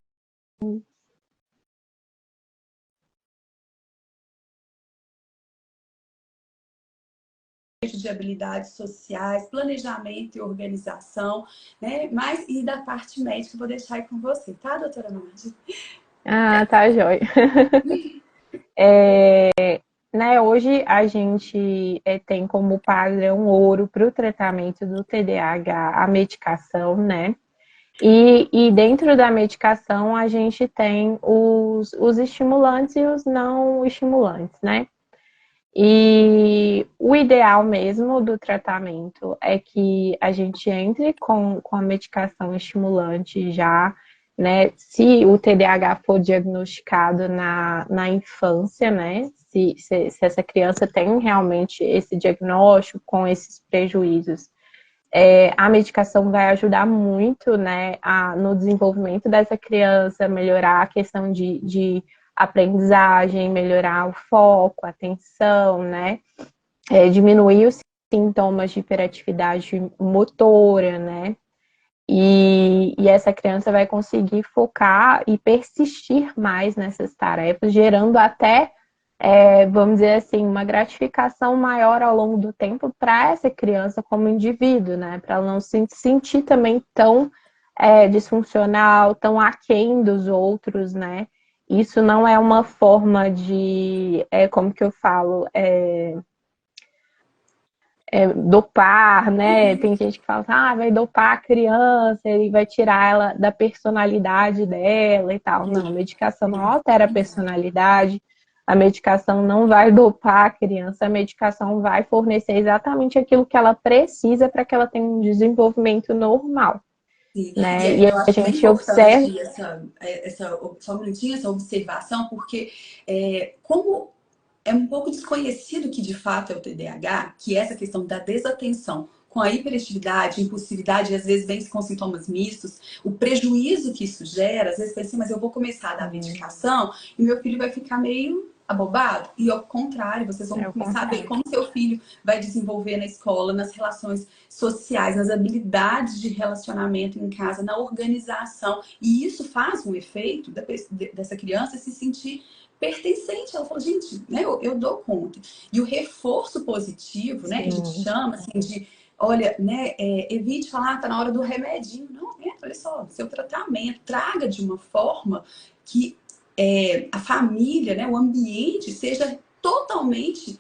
De habilidades sociais, planejamento e organização, né? Mas e da parte médica eu vou deixar aí com você, tá, doutora Nádia? Ah, tá joia. Né, hoje a gente tem como padrão ouro para o tratamento do TDAH a medicação, né? E dentro da medicação a gente tem os estimulantes e os não estimulantes, né? E o ideal mesmo do tratamento é que a gente entre com a medicação estimulante já, né? Se o TDAH for diagnosticado na infância, né? Se essa criança tem realmente esse diagnóstico com esses prejuízos, a medicação vai ajudar muito, né, no desenvolvimento dessa criança, melhorar a questão de aprendizagem, melhorar o foco, a atenção, né, diminuir os sintomas de hiperatividade motora, né, e essa criança vai conseguir focar e persistir mais nessas tarefas, gerando até vamos dizer assim, uma gratificação maior ao longo do tempo para essa criança como indivíduo, né? Para ela não se sentir também tão disfuncional, tão aquém dos outros, né? Isso não é uma forma de, como que eu falo, dopar, né? Tem gente que fala assim, vai dopar a criança e vai tirar ela da personalidade dela e tal. Não, a medicação não altera a personalidade, a medicação não vai dopar a criança, a medicação vai fornecer exatamente aquilo que ela precisa para que ela tenha um desenvolvimento normal. Sim. Né? E E eu a acho bem gente observa. importante só um minutinho, essa observação, porque como é um pouco desconhecido que de fato é o TDAH, que é essa questão da desatenção com a hiperatividade, impulsividade, e às vezes vem com sintomas mistos, o prejuízo que isso gera, às vezes pensa assim, mas eu vou começar a dar medicação e meu filho vai ficar meio abobado. E ao contrário, vocês vão É o começar a ver contrário. como seu filho vai desenvolver na escola, nas relações sociais, nas habilidades de relacionamento em casa, na organização. E isso faz um efeito dessa criança se sentir pertencente. Ela falou, gente, né, eu dou conta. E o reforço positivo, né, que a gente Sim, chama assim de, olha, né, evite falar, tá na hora do remedinho. Não, olha só, seu tratamento, traga de uma forma que a família, né, o ambiente seja totalmente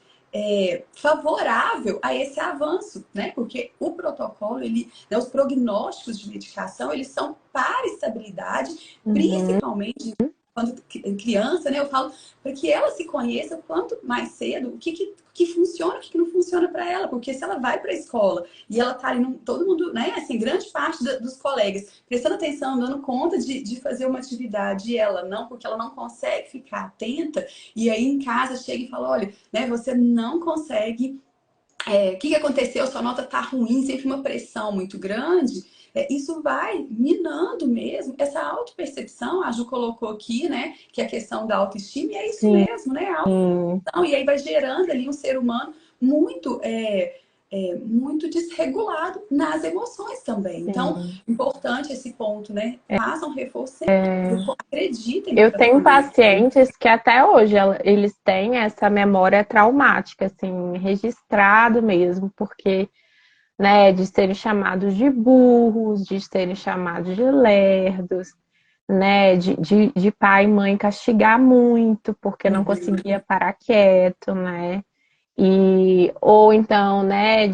favorável a esse avanço, né? Porque o protocolo, né, os prognósticos de medicação, eles são para estabilidade, uhum. principalmente quando criança, né? Eu falo para que ela se conheça quanto mais cedo o que funciona, o que não funciona para ela, porque se ela vai para a escola e ela tá ali, todo mundo, né? Assim, grande parte dos colegas prestando atenção, dando conta de fazer uma atividade e ela não, porque ela não consegue ficar atenta, e aí em casa chega e fala, olha, né? Você não consegue o que aconteceu? Sua nota tá ruim, sempre uma pressão muito grande. Isso vai minando mesmo essa autopercepção. A Ju colocou aqui, né, que é a questão da autoestima, e é isso Sim, mesmo, né? A autopercepção, e aí vai gerando ali um ser humano muito, muito desregulado nas emoções também. Então, sim. importante esse ponto, né? Façam reforço sempre. Acreditem no Eu tenho tratamento. pacientes que até hoje eles têm essa memória traumática, assim, registrado mesmo, porque, né, de serem chamados de burros, de serem chamados de lerdos, né, de pai e mãe castigar muito porque não conseguia parar quieto, né, ou então, né,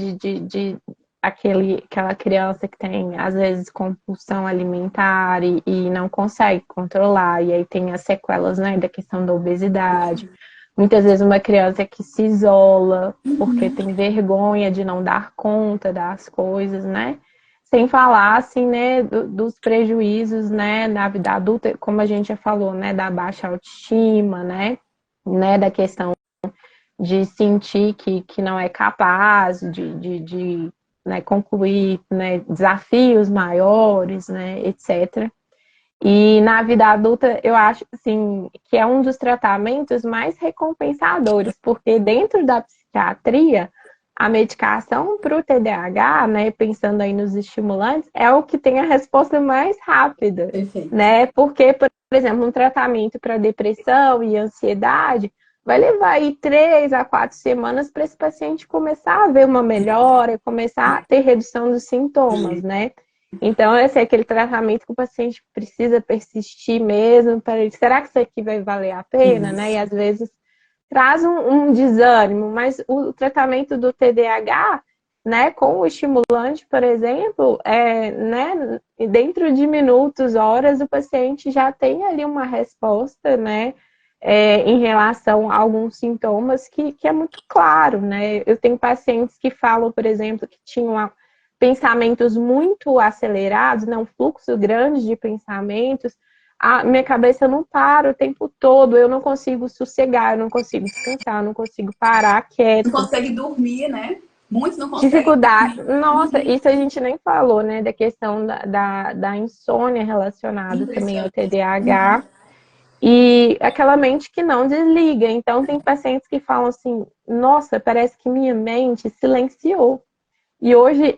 aquela criança que tem, às vezes, compulsão alimentar e não consegue controlar, e aí tem as sequelas, né, da questão da obesidade. Muitas vezes uma criança que se isola porque tem vergonha de não dar conta das coisas, né? Sem falar, assim, né, dos prejuízos, né, na vida adulta, como a gente já falou, né, da baixa autoestima, né, da questão de sentir que não é capaz de né, concluir, né, desafios maiores, né, etc. E na vida adulta, eu acho assim, que é um dos tratamentos mais recompensadores, porque dentro da psiquiatria, a medicação para o TDAH, né, pensando aí nos estimulantes, é o que tem a resposta mais rápida, Perfeito. né? Porque, por exemplo, um tratamento para depressão e ansiedade vai levar aí 3 a 4 semanas para esse paciente começar a ver uma melhora, começar a ter redução dos sintomas, né? Então, esse é aquele tratamento que o paciente precisa persistir mesmo para ele. Será que isso aqui vai valer a pena, né? E Isso. às vezes traz um desânimo, mas o tratamento do TDAH, né, com o estimulante, por exemplo, né, dentro de minutos, horas, o paciente já tem ali uma resposta, né, em relação a alguns sintomas que é muito claro, né? Eu tenho pacientes que falam, por exemplo, que tinham pensamentos muito acelerados, né, um fluxo grande de pensamentos, a minha cabeça não para o tempo todo, eu não consigo sossegar, eu não consigo descansar, eu não consigo parar Não quieto. consegue dormir, né? Muitos não conseguem Dificuldade, dormir. nossa, isso a gente nem falou, né, da questão da insônia relacionada também ao Impressionante. TDAH e aquela mente que não desliga. Então, tem pacientes que falam assim: nossa, parece que minha mente silenciou. E hoje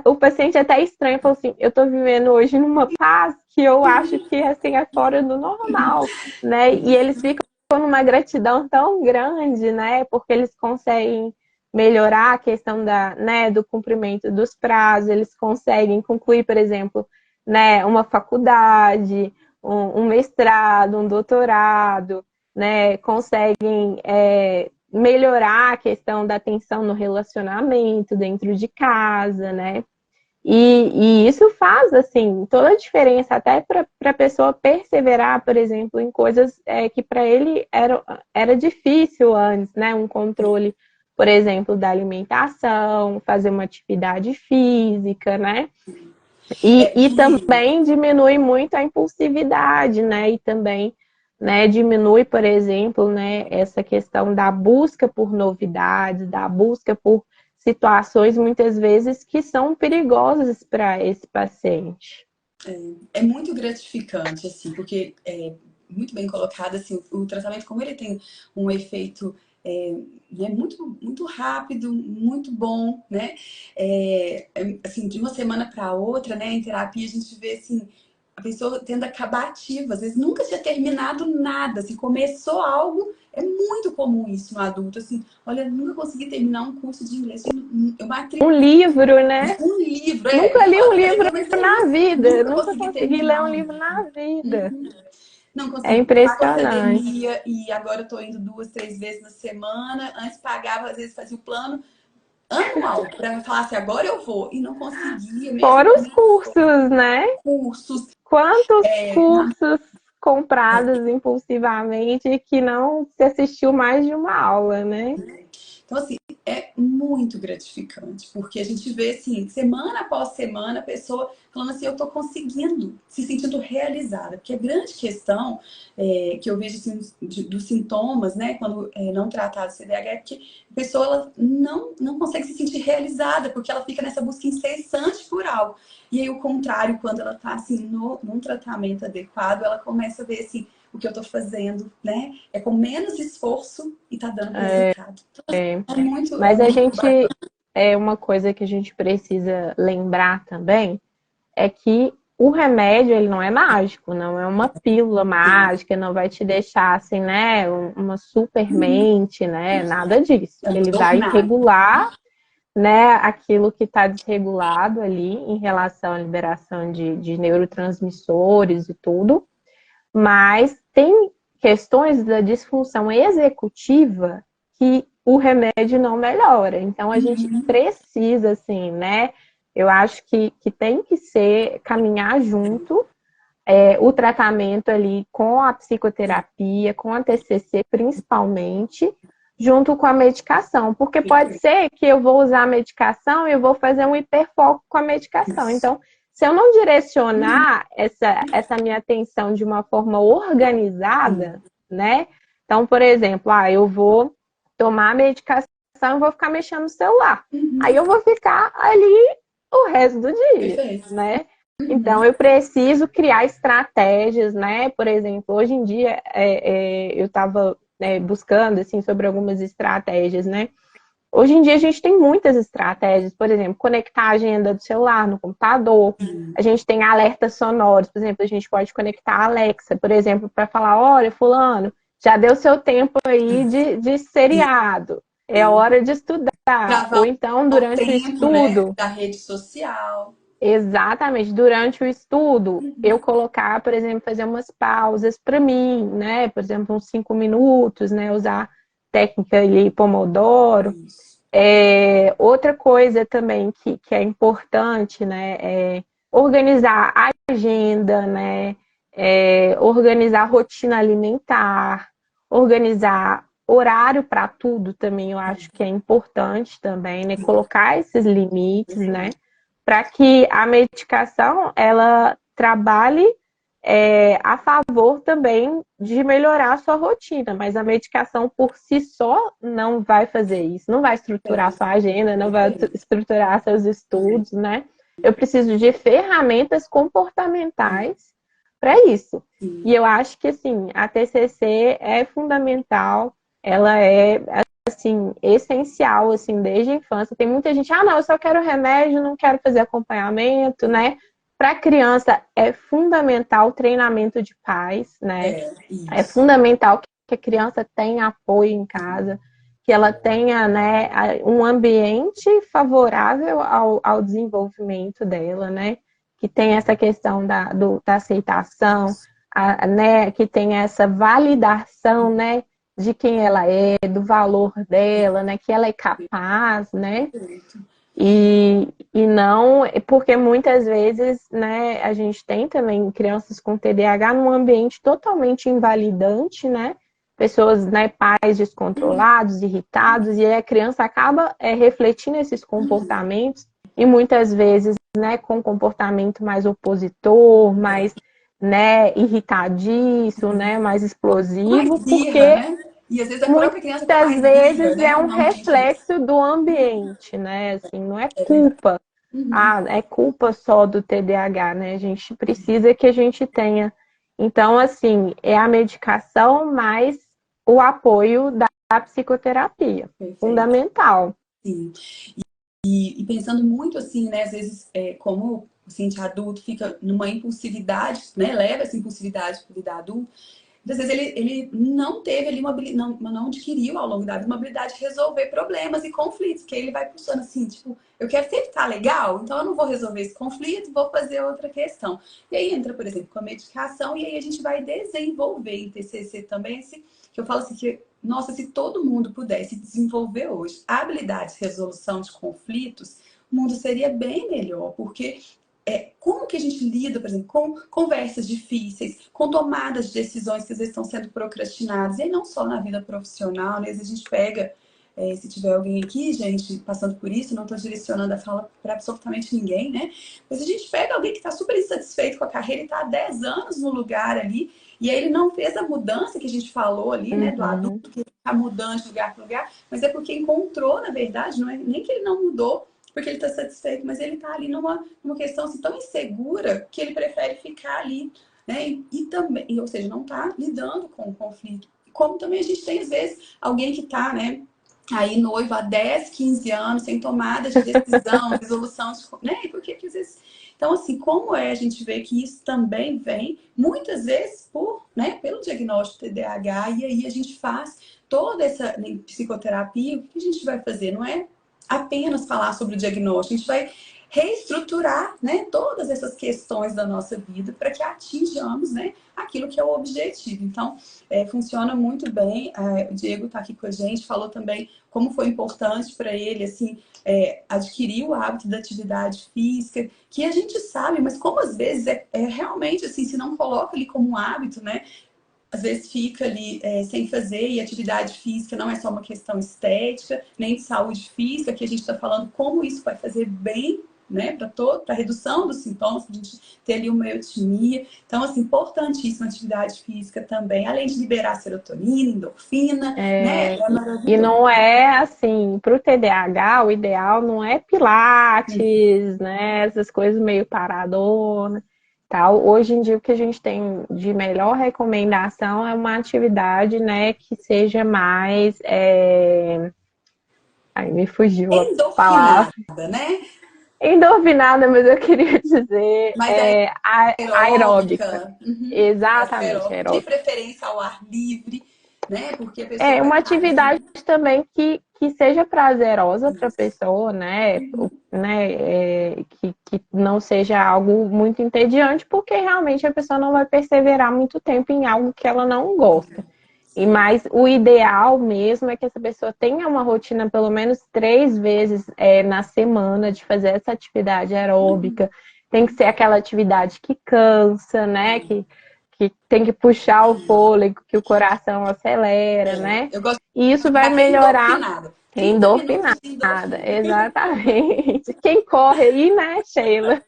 o paciente é até estranho, falou assim, eu estou vivendo hoje numa paz que eu acho que assim é fora do normal, né? E eles ficam numa gratidão tão grande, né? Porque eles conseguem melhorar a questão né, do cumprimento dos prazos, eles conseguem concluir, por exemplo, né, uma faculdade, um mestrado, um doutorado, né? Conseguem melhorar a questão da atenção no relacionamento dentro de casa, né? E isso faz, assim, toda a diferença, até para a pessoa perseverar, por exemplo, em coisas que para ele era difícil antes, né? Um controle, por exemplo, da alimentação, fazer uma atividade física, né? É, E também diminui muito a impulsividade, né? E também, né, diminui, por exemplo, né, essa questão da busca por novidades, da busca por situações muitas vezes que são perigosas para esse paciente. é muito gratificante, assim, porque muito bem colocado, assim, o tratamento, como ele tem um efeito muito, muito rápido, muito bom, né? Assim, de uma semana para outra, né, em terapia, a gente vê, assim, a pessoa tendo acabativa, às vezes nunca tinha terminado nada, se começou algo, é muito comum isso no adulto, assim, olha, nunca consegui terminar um curso de inglês, eu Um matriculei livro, né? um livro, Nunca ele li fala um que vai livro ler, mas na vida, nunca nunca consegui consegui ler terminar um um livro livro. na vida. Não É consegui. Pago impressionante. academia e agora eu tô indo 2, 3 vezes na semana. Antes pagava, às vezes fazia o plano anual para falar assim, agora eu vou. E não conseguia, mesmo Fora com os cursos, né? cursos. Quantos cursos comprados impulsivamente que não se assistiu mais de uma aula, né? Então, assim, é muito gratificante, porque a gente vê, assim, semana após semana, a pessoa falando assim, eu tô conseguindo, se sentindo realizada. Porque a grande questão que eu vejo, assim, dos sintomas, né, quando não tratado CDH, é que a pessoa ela não consegue se sentir realizada, porque ela fica nessa busca incessante por algo. E aí, o contrário, quando ela tá, assim, num tratamento adequado, ela começa a ver, assim, o que eu tô fazendo, né? É com menos esforço e tá dando resultado. É Mas a muito gente, bacana. uma coisa que a gente precisa lembrar também é que o remédio, ele não é mágico, não é uma pílula mágica, não vai te deixar assim, né, uma super mente, né, nada disso. É Ele vai dominado. regular, né, aquilo que está desregulado ali em relação à liberação de neurotransmissores e tudo, mas tem questões da disfunção executiva que o remédio não melhora. Então a gente precisa, assim, né? Eu acho que tem que ser caminhar junto o tratamento ali com a psicoterapia, com a TCC principalmente, junto com a medicação, porque pode ser que eu vou usar a medicação e eu vou fazer um hiperfoco com a medicação. Isso. Então, se eu não direcionar essa minha atenção de uma forma organizada, né? Então, por exemplo, eu vou tomar a medicação e vou ficar mexendo no celular. Aí eu vou ficar ali o resto do dia, Perfeito. né? Então, eu preciso criar estratégias, né? Por exemplo, hoje em dia eu estava buscando assim sobre algumas estratégias, né? Hoje em dia a gente tem muitas estratégias, por exemplo, conectar a agenda do celular no computador. A gente tem alertas sonoros, por exemplo, a gente pode conectar a Alexa, por exemplo, para falar, olha, fulano, já deu seu tempo aí de seriado, é hora de estudar. Gravar Ou então, o durante o tempo, né, estudo, da rede social. exatamente, durante o estudo, eu colocar, por exemplo, fazer umas pausas para mim, né? Por exemplo, uns 5 minutos, né? Usar técnica ali, Pomodoro. Isso. Outra coisa também que é importante, né? É organizar a agenda, né? Organizar a rotina alimentar, organizar horário para tudo também, eu acho que é importante também, né? Colocar esses limites, né? Para que a medicação ela trabalhe a favor também de melhorar a sua rotina, mas a medicação por si só não vai fazer isso, não vai estruturar sua agenda, não vai estruturar seus estudos, né? Eu preciso de ferramentas comportamentais para isso. E eu acho que assim, a TCC é fundamental, ela é assim essencial assim desde a infância. Tem muita gente, não, eu só quero remédio, não quero fazer acompanhamento, né? Para a criança é fundamental o treinamento de pais, né? É Isso. fundamental que a criança tenha apoio em casa, que ela tenha, né, um ambiente favorável ao desenvolvimento dela, né? Que tenha essa questão da aceitação, né? Que tenha essa validação, né? De quem ela é, do valor dela, né? Que ela é capaz, né? E não, porque muitas vezes, né, a gente tem também crianças com TDAH num ambiente totalmente invalidante, né? Pessoas, né, pais descontrolados, irritados, e aí a criança acaba refletindo esses comportamentos e muitas vezes, né, com comportamento mais opositor, mais, né, irritadiço, né, mais Mais explosivo, birra, porque né? E às vezes a própria criança tem muitas mais birra, vezes né? é um No ambiente desse. reflexo do ambiente, né? Assim, não é É verdade. culpa. É culpa só do TDAH, né? A gente precisa que a gente tenha. Então, assim, é a medicação mais o apoio da psicoterapia. Perfeito. Fundamental. Sim. E pensando muito assim, né? Às vezes, como o paciente adulto fica numa impulsividade, né? Leva essa impulsividade para a vida adulta. Muitas vezes ele não teve ali não adquiriu ao longo da vida uma habilidade de resolver problemas e conflitos, que ele vai puxando assim, tipo, eu quero sempre estar legal, então eu não vou resolver esse conflito, vou fazer outra questão. E aí entra, por exemplo, com a medicação, e aí a gente vai desenvolver em TCC também esse, que eu falo assim, que, nossa, se todo mundo pudesse desenvolver hoje habilidades de resolução de conflitos, o mundo seria bem melhor, porque como que a gente lida, por exemplo, com conversas difíceis, com tomadas de decisões que às vezes estão sendo procrastinadas, e aí não só na vida profissional, né? Às vezes a gente pega, se tiver alguém aqui, gente, passando por isso, não estou direcionando a fala para absolutamente ninguém, né? Mas a gente pega alguém que está super insatisfeito com a carreira e está há 10 anos no lugar ali, e aí ele não fez a mudança que a gente falou ali, né, do Uhum. adulto que está mudando de lugar para lugar, mas é porque encontrou, na verdade, não é nem que ele não mudou, porque ele está satisfeito, mas ele está ali numa questão assim, tão insegura que ele prefere ficar ali, né? E também, ou seja, não está lidando com o conflito. Como também a gente tem, às vezes, alguém que está, né? Aí noivo há 10, 15 anos, sem tomada de decisão, resolução, né? E por que às vezes. Então, assim, como a gente vê que isso também vem, muitas vezes, pelo diagnóstico TDAH, e aí a gente faz toda essa psicoterapia, o que a gente vai fazer? Não é apenas falar sobre o diagnóstico, a gente vai reestruturar, né, todas essas questões da nossa vida para que atinjamos, né, aquilo que é o objetivo. Então, funciona muito bem. O Diego está aqui com a gente, falou também como foi importante para ele, assim, adquirir o hábito da atividade física, que a gente sabe, mas como às vezes é realmente assim, se não coloca ali como um hábito, né, às vezes fica ali sem fazer, e atividade física não é só uma questão estética, nem de saúde física, que a gente está falando como isso vai fazer bem, né, para a redução dos sintomas, para a gente ter ali uma eutimia. Então, assim, importantíssima a atividade física também, além de liberar serotonina, endorfina, né? É E maravilhoso. não é assim, para o TDAH, o ideal não é pilates, né? Essas coisas meio paradonas, tal. Hoje em dia, o que a gente tem de melhor recomendação é uma atividade, né, que seja mais Ai, me fugiu a palavra. Endorfinada, né? Endorfinada, mas eu queria dizer Mas é aeróbica. aeróbica, uhum, Exatamente, aeróbica, de aeróbica. preferência ao ar livre, né? Porque a pessoa É vai uma estar atividade ali. também que seja prazerosa para a Isso. pessoa, né? Uhum. Que não seja algo muito entediante, porque realmente a pessoa não vai perseverar muito tempo em algo que ela não gosta. E Sim. mais o ideal mesmo é que essa pessoa tenha uma rotina pelo menos 3 vezes na semana de fazer essa atividade Uhum. aeróbica. Tem que ser aquela atividade que cansa, né? Que tem que puxar o fôlego, que o coração acelera, né? Eu gosto E isso de vai ficar melhorar endorfinada. 30 minutos endorfinada. de endorfina. Exatamente. Quem corre aí, né, Sheila?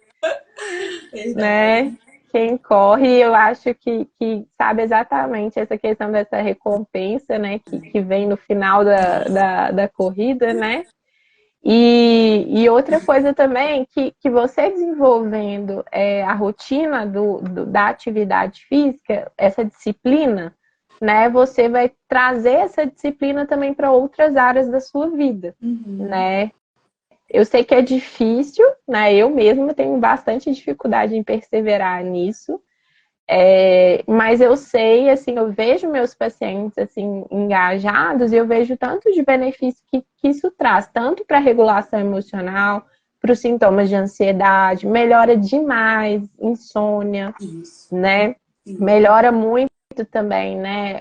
Né? Verdade. Quem corre, eu acho que sabe exatamente essa questão dessa recompensa, né? Que vem no final da corrida, né? E outra coisa também, que você desenvolvendo a rotina da atividade física, essa disciplina, né? Você vai trazer essa disciplina também para outras áreas da sua vida, Uhum. né? Eu sei que é difícil, né? Eu mesma tenho bastante dificuldade em perseverar nisso, mas eu sei, assim, eu vejo meus pacientes assim engajados e eu vejo tanto de benefício que isso traz, tanto para a regulação emocional, para os sintomas de ansiedade, melhora demais, insônia, Isso. né? Sim. Melhora muito também, né,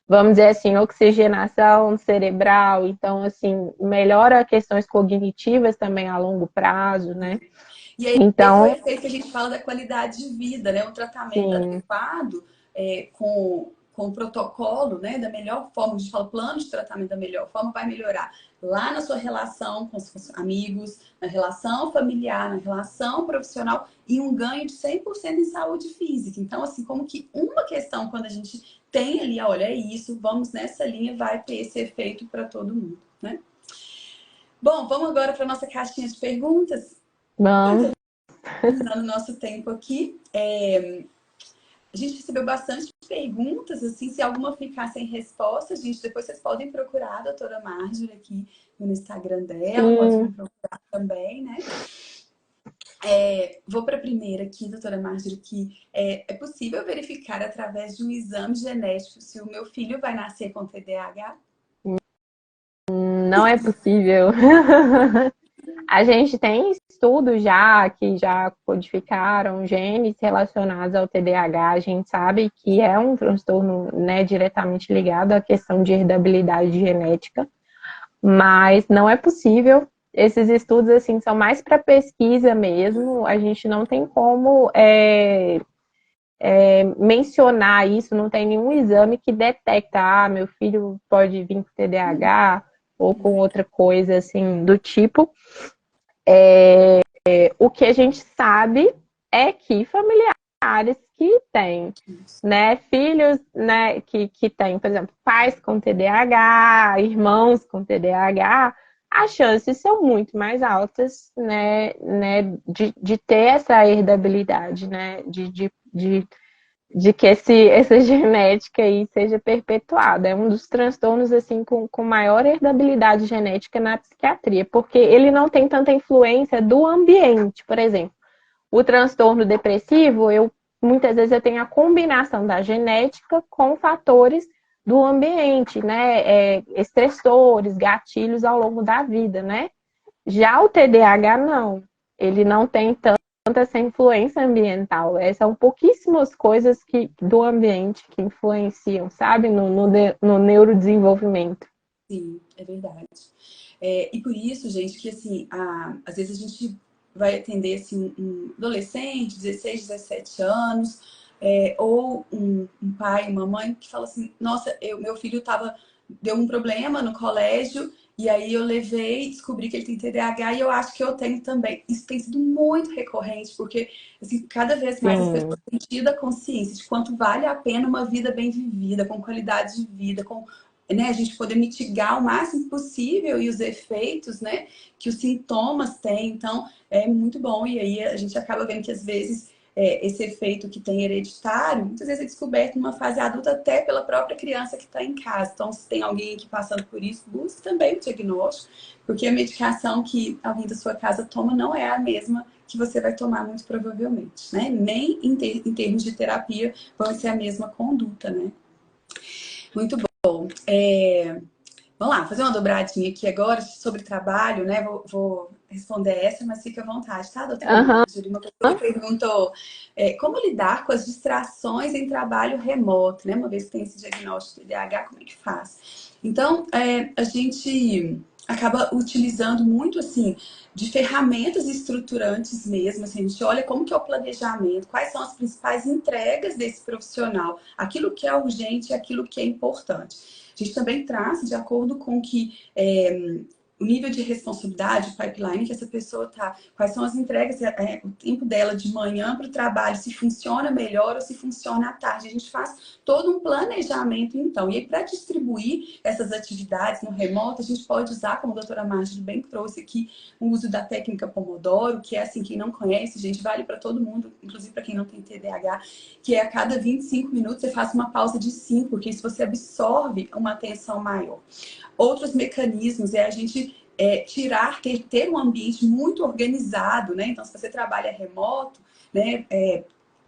vamos dizer assim, oxigenação cerebral, então, assim, melhora questões cognitivas também a longo prazo, né? E aí, esse é o Então, efeito que a gente fala da qualidade de vida, né? Um tratamento sim, adequado, com o protocolo, né? Da melhor forma, a gente fala plano de tratamento da melhor forma, vai melhorar lá na sua relação com os seus amigos, na relação familiar, na relação profissional e um ganho de 100% em saúde física. Então, assim, como que uma questão, quando a gente tem ali, olha, é isso, vamos nessa linha, vai ter esse efeito para todo mundo, né? Bom, vamos agora para nossa caixinha de perguntas. vamos. Usando o nosso tempo aqui. A gente recebeu bastante perguntas, assim, se alguma ficar sem resposta, gente, depois vocês podem procurar a doutora Marjorie aqui no Instagram dela, pode me Sim. procurar também, né? Vou para a primeira aqui, doutora Marjorie, que é possível verificar através de um exame genético se o meu filho vai nascer com TDAH? Não é possível. A gente tem estudos já que já codificaram genes relacionados ao TDAH. A gente sabe que é um transtorno, né, diretamente ligado à questão de herdabilidade genética, mas não é possível. Esses estudos assim são mais para pesquisa mesmo. A gente não tem como mencionar isso, não tem nenhum exame que detecta, meu filho pode vir com TDAH ou com outra coisa assim do tipo. O que a gente sabe é que familiares que têm, né, filhos, né, que têm, por exemplo, pais com TDAH, irmãos com TDAH, as chances são muito mais altas, né de ter essa herdabilidade, né, de que essa genética aí seja perpetuada. É um dos transtornos assim com maior herdabilidade genética na psiquiatria, porque ele não tem tanta influência do ambiente. Por exemplo, o transtorno depressivo, muitas vezes eu tenho a combinação da genética com fatores do ambiente, né? Estressores, gatilhos ao longo da vida, né? Já o TDAH não. Ele não tem essa influência ambiental. São pouquíssimas coisas do ambiente que influenciam, sabe, no neurodesenvolvimento. Sim, é verdade. E por isso, gente, que assim, às vezes a gente vai atender assim, um adolescente, 16, 17 anos, ou um pai, uma mãe que fala assim, nossa, meu filho deu um problema no colégio, e aí eu levei, descobri que ele tem TDAH e eu acho que eu tenho também. Isso tem sido muito recorrente, porque assim, cada vez mais as Sim, pessoas têm tido a consciência de quanto vale a pena uma vida bem vivida, com qualidade de vida, com, né, a gente poder mitigar o máximo possível e os efeitos, né, que os sintomas têm. Então, é muito bom. E aí a gente acaba vendo que às vezes esse efeito que tem hereditário, muitas vezes é descoberto numa fase adulta até pela própria criança que está em casa. Então, se tem alguém aqui passando por isso, busque também o diagnóstico, porque a medicação que alguém da sua casa toma não é a mesma que você vai tomar muito provavelmente, né? Nem em termos de terapia vai ser a mesma conduta, né? Muito bom. Vamos lá, fazer uma dobradinha aqui agora sobre trabalho, né? Vou responder essa, mas fique à vontade, tá, doutora Marjorie? Uma pessoa perguntou como lidar com as distrações em trabalho remoto, né? Uma vez que tem esse diagnóstico de TDAH, como é que faz? Então, a gente acaba utilizando muito, assim, de ferramentas estruturantes mesmo, assim, a gente olha como que é o planejamento, quais são as principais entregas desse profissional, aquilo que é urgente e aquilo que é importante. A gente também traz de acordo com que o nível de responsabilidade, o pipeline que essa pessoa tá, quais são as entregas, o tempo dela de manhã para o trabalho, se funciona melhor ou se funciona à tarde. A gente faz todo um planejamento, então. E aí, para distribuir essas atividades no remoto, a gente pode usar, como a doutora Marjorie bem trouxe aqui, o uso da técnica Pomodoro, que é assim, quem não conhece, gente, vale para todo mundo, inclusive para quem não tem TDAH, que é a cada 25 minutos você faz uma pausa de 5, porque isso você absorve uma atenção maior. Outros mecanismos é a gente ter um ambiente muito organizado, né? Então, se você trabalha remoto, né,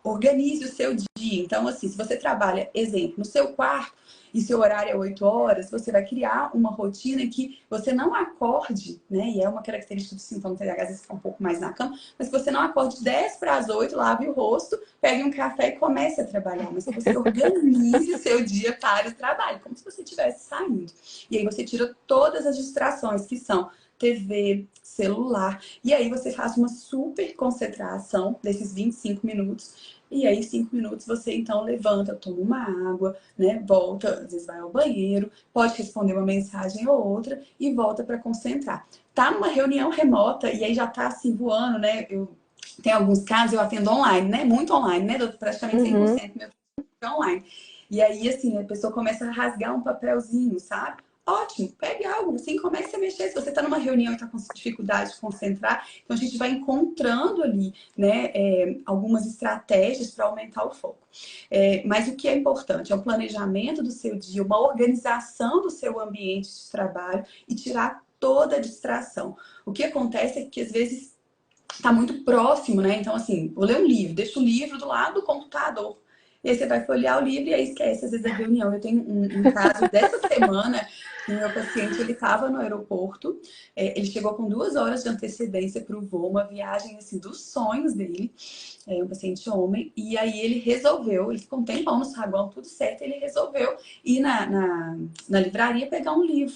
organize o seu dia. Então, assim, se você trabalha, exemplo, no seu quarto e seu horário é 8 horas, você vai criar uma rotina em que você não acorde, né? E é uma característica do sintoma do TDAH, às vezes ficar um pouco mais na cama, mas que você não acorde 10 para as 8, lave o rosto, pegue um café e comece a trabalhar. Mas que você organize o seu dia para o trabalho, como se você estivesse saindo. E aí você tira todas as distrações que são TV, celular. E aí você faz uma super concentração desses 25 minutos. E aí, 5 minutos, você então levanta, toma uma água, né? Volta, às vezes vai ao banheiro, pode responder uma mensagem ou outra e volta para concentrar. Tá numa reunião remota e aí já tá assim voando, né? Tem alguns casos, eu atendo online, né? Muito online, né? Praticamente 100% meu online. E aí, assim, a pessoa começa a rasgar um papelzinho, sabe? Ótimo, pegue algo, assim, comece a mexer. Se você está numa reunião e está com dificuldade de concentrar, então a gente vai encontrando ali, né, algumas estratégias para aumentar o foco. Mas o que é importante é o planejamento do seu dia, uma organização do seu ambiente de trabalho e tirar toda a distração. O que acontece é que às vezes está muito próximo, né? Então, assim, vou ler um livro, deixa o livro do lado do computador. E aí você vai folhear o livro e aí esquece, às vezes, a reunião. Eu tenho um caso dessa semana, que o meu paciente, ele estava no aeroporto, ele chegou com 2 horas de antecedência para o voo, uma viagem, assim, dos sonhos dele, um paciente homem, e aí ele resolveu, ele ficou um tempão no saguão, tudo certo, ele resolveu ir na livraria pegar um livro.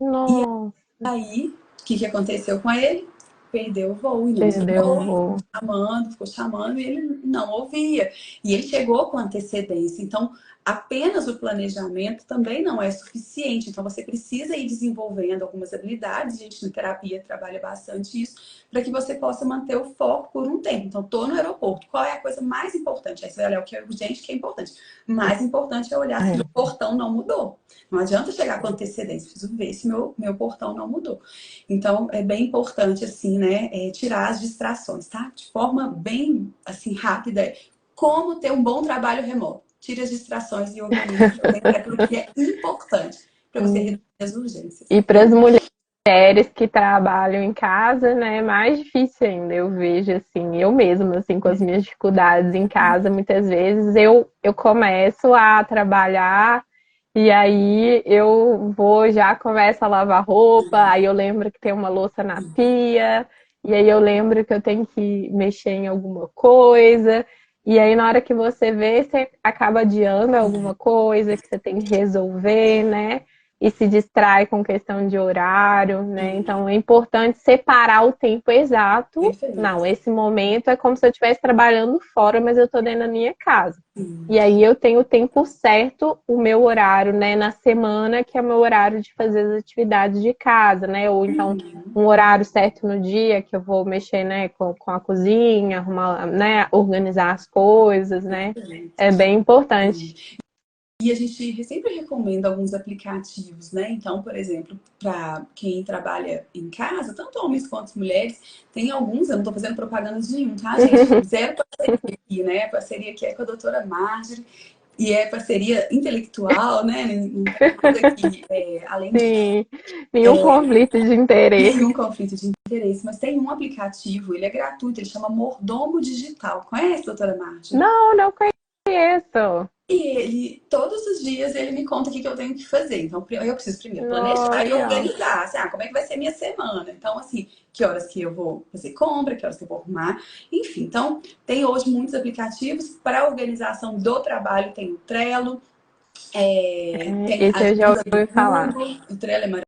Nossa. E aí, o que aconteceu com ele? Perdeu o voo e não Perdeu o escutou, voo. ficou chamando e ele não ouvia. E ele chegou com antecedência. Então, apenas o planejamento também não é suficiente. Então, você precisa ir desenvolvendo algumas habilidades. A gente, na terapia, trabalha bastante isso, para que você possa manter o foco por um tempo. Então, estou no aeroporto. Qual é a coisa mais importante? Aí você vai olhar o que é urgente, o que é importante. Mais importante é olhar se o portão não mudou. Não adianta chegar com antecedência. Preciso ver se meu portão não mudou. Então, é bem importante, assim, né, tirar as distrações, tá? De forma bem, assim, rápida. Como ter um bom trabalho remoto. Tire as distrações e organize para aquilo que é importante, para você reduzir as urgências. E para as mulheres que trabalham em casa, né, é mais difícil ainda. Eu vejo, assim, eu mesma, assim, com as minhas dificuldades em casa, muitas vezes eu começo a trabalhar e aí eu vou, já começo a lavar roupa, aí eu lembro que tem uma louça na pia, e aí eu lembro que eu tenho que mexer em alguma coisa, e aí na hora que você vê, você acaba adiando alguma coisa que você tem que resolver, né? E se distrai com questão de horário, né? Então é importante separar o tempo exato. Não, esse momento é como se eu estivesse trabalhando fora, mas eu estou dentro da minha casa. E aí eu tenho o tempo certo, o meu horário, né, na semana, que é o meu horário de fazer as atividades de casa, né? Ou então um horário certo no dia que eu vou mexer, né, com a cozinha, arrumar, né, organizar as coisas, né? É bem importante. E a gente sempre recomenda alguns aplicativos, né? Então, por exemplo, para quem trabalha em casa, tanto homens quanto mulheres, tem alguns, eu não estou fazendo propaganda de nenhum, tá, gente? Zero parceria aqui, né? A parceria aqui é com a doutora Marjorie, e é parceria intelectual, né? Não tem nada aqui, além disso, Sim, nenhum conflito de interesse. nenhum conflito de interesse. Mas tem um aplicativo, ele é gratuito, ele chama Mordomo Digital. Conhece, doutora Marjorie? Não, não conheço. E ele, todos os dias, ele me conta o que eu tenho que fazer. Então, eu preciso primeiro Não, planejar e legal. organizar. Assim, como é que vai ser minha semana? Então, assim, que horas que eu vou fazer compra, que horas que eu vou arrumar. Enfim, então, tem hoje muitos aplicativos para organização do trabalho. Tem o Trello, tem a Esse eu já agenda do ouvi falar. Google. O Trello é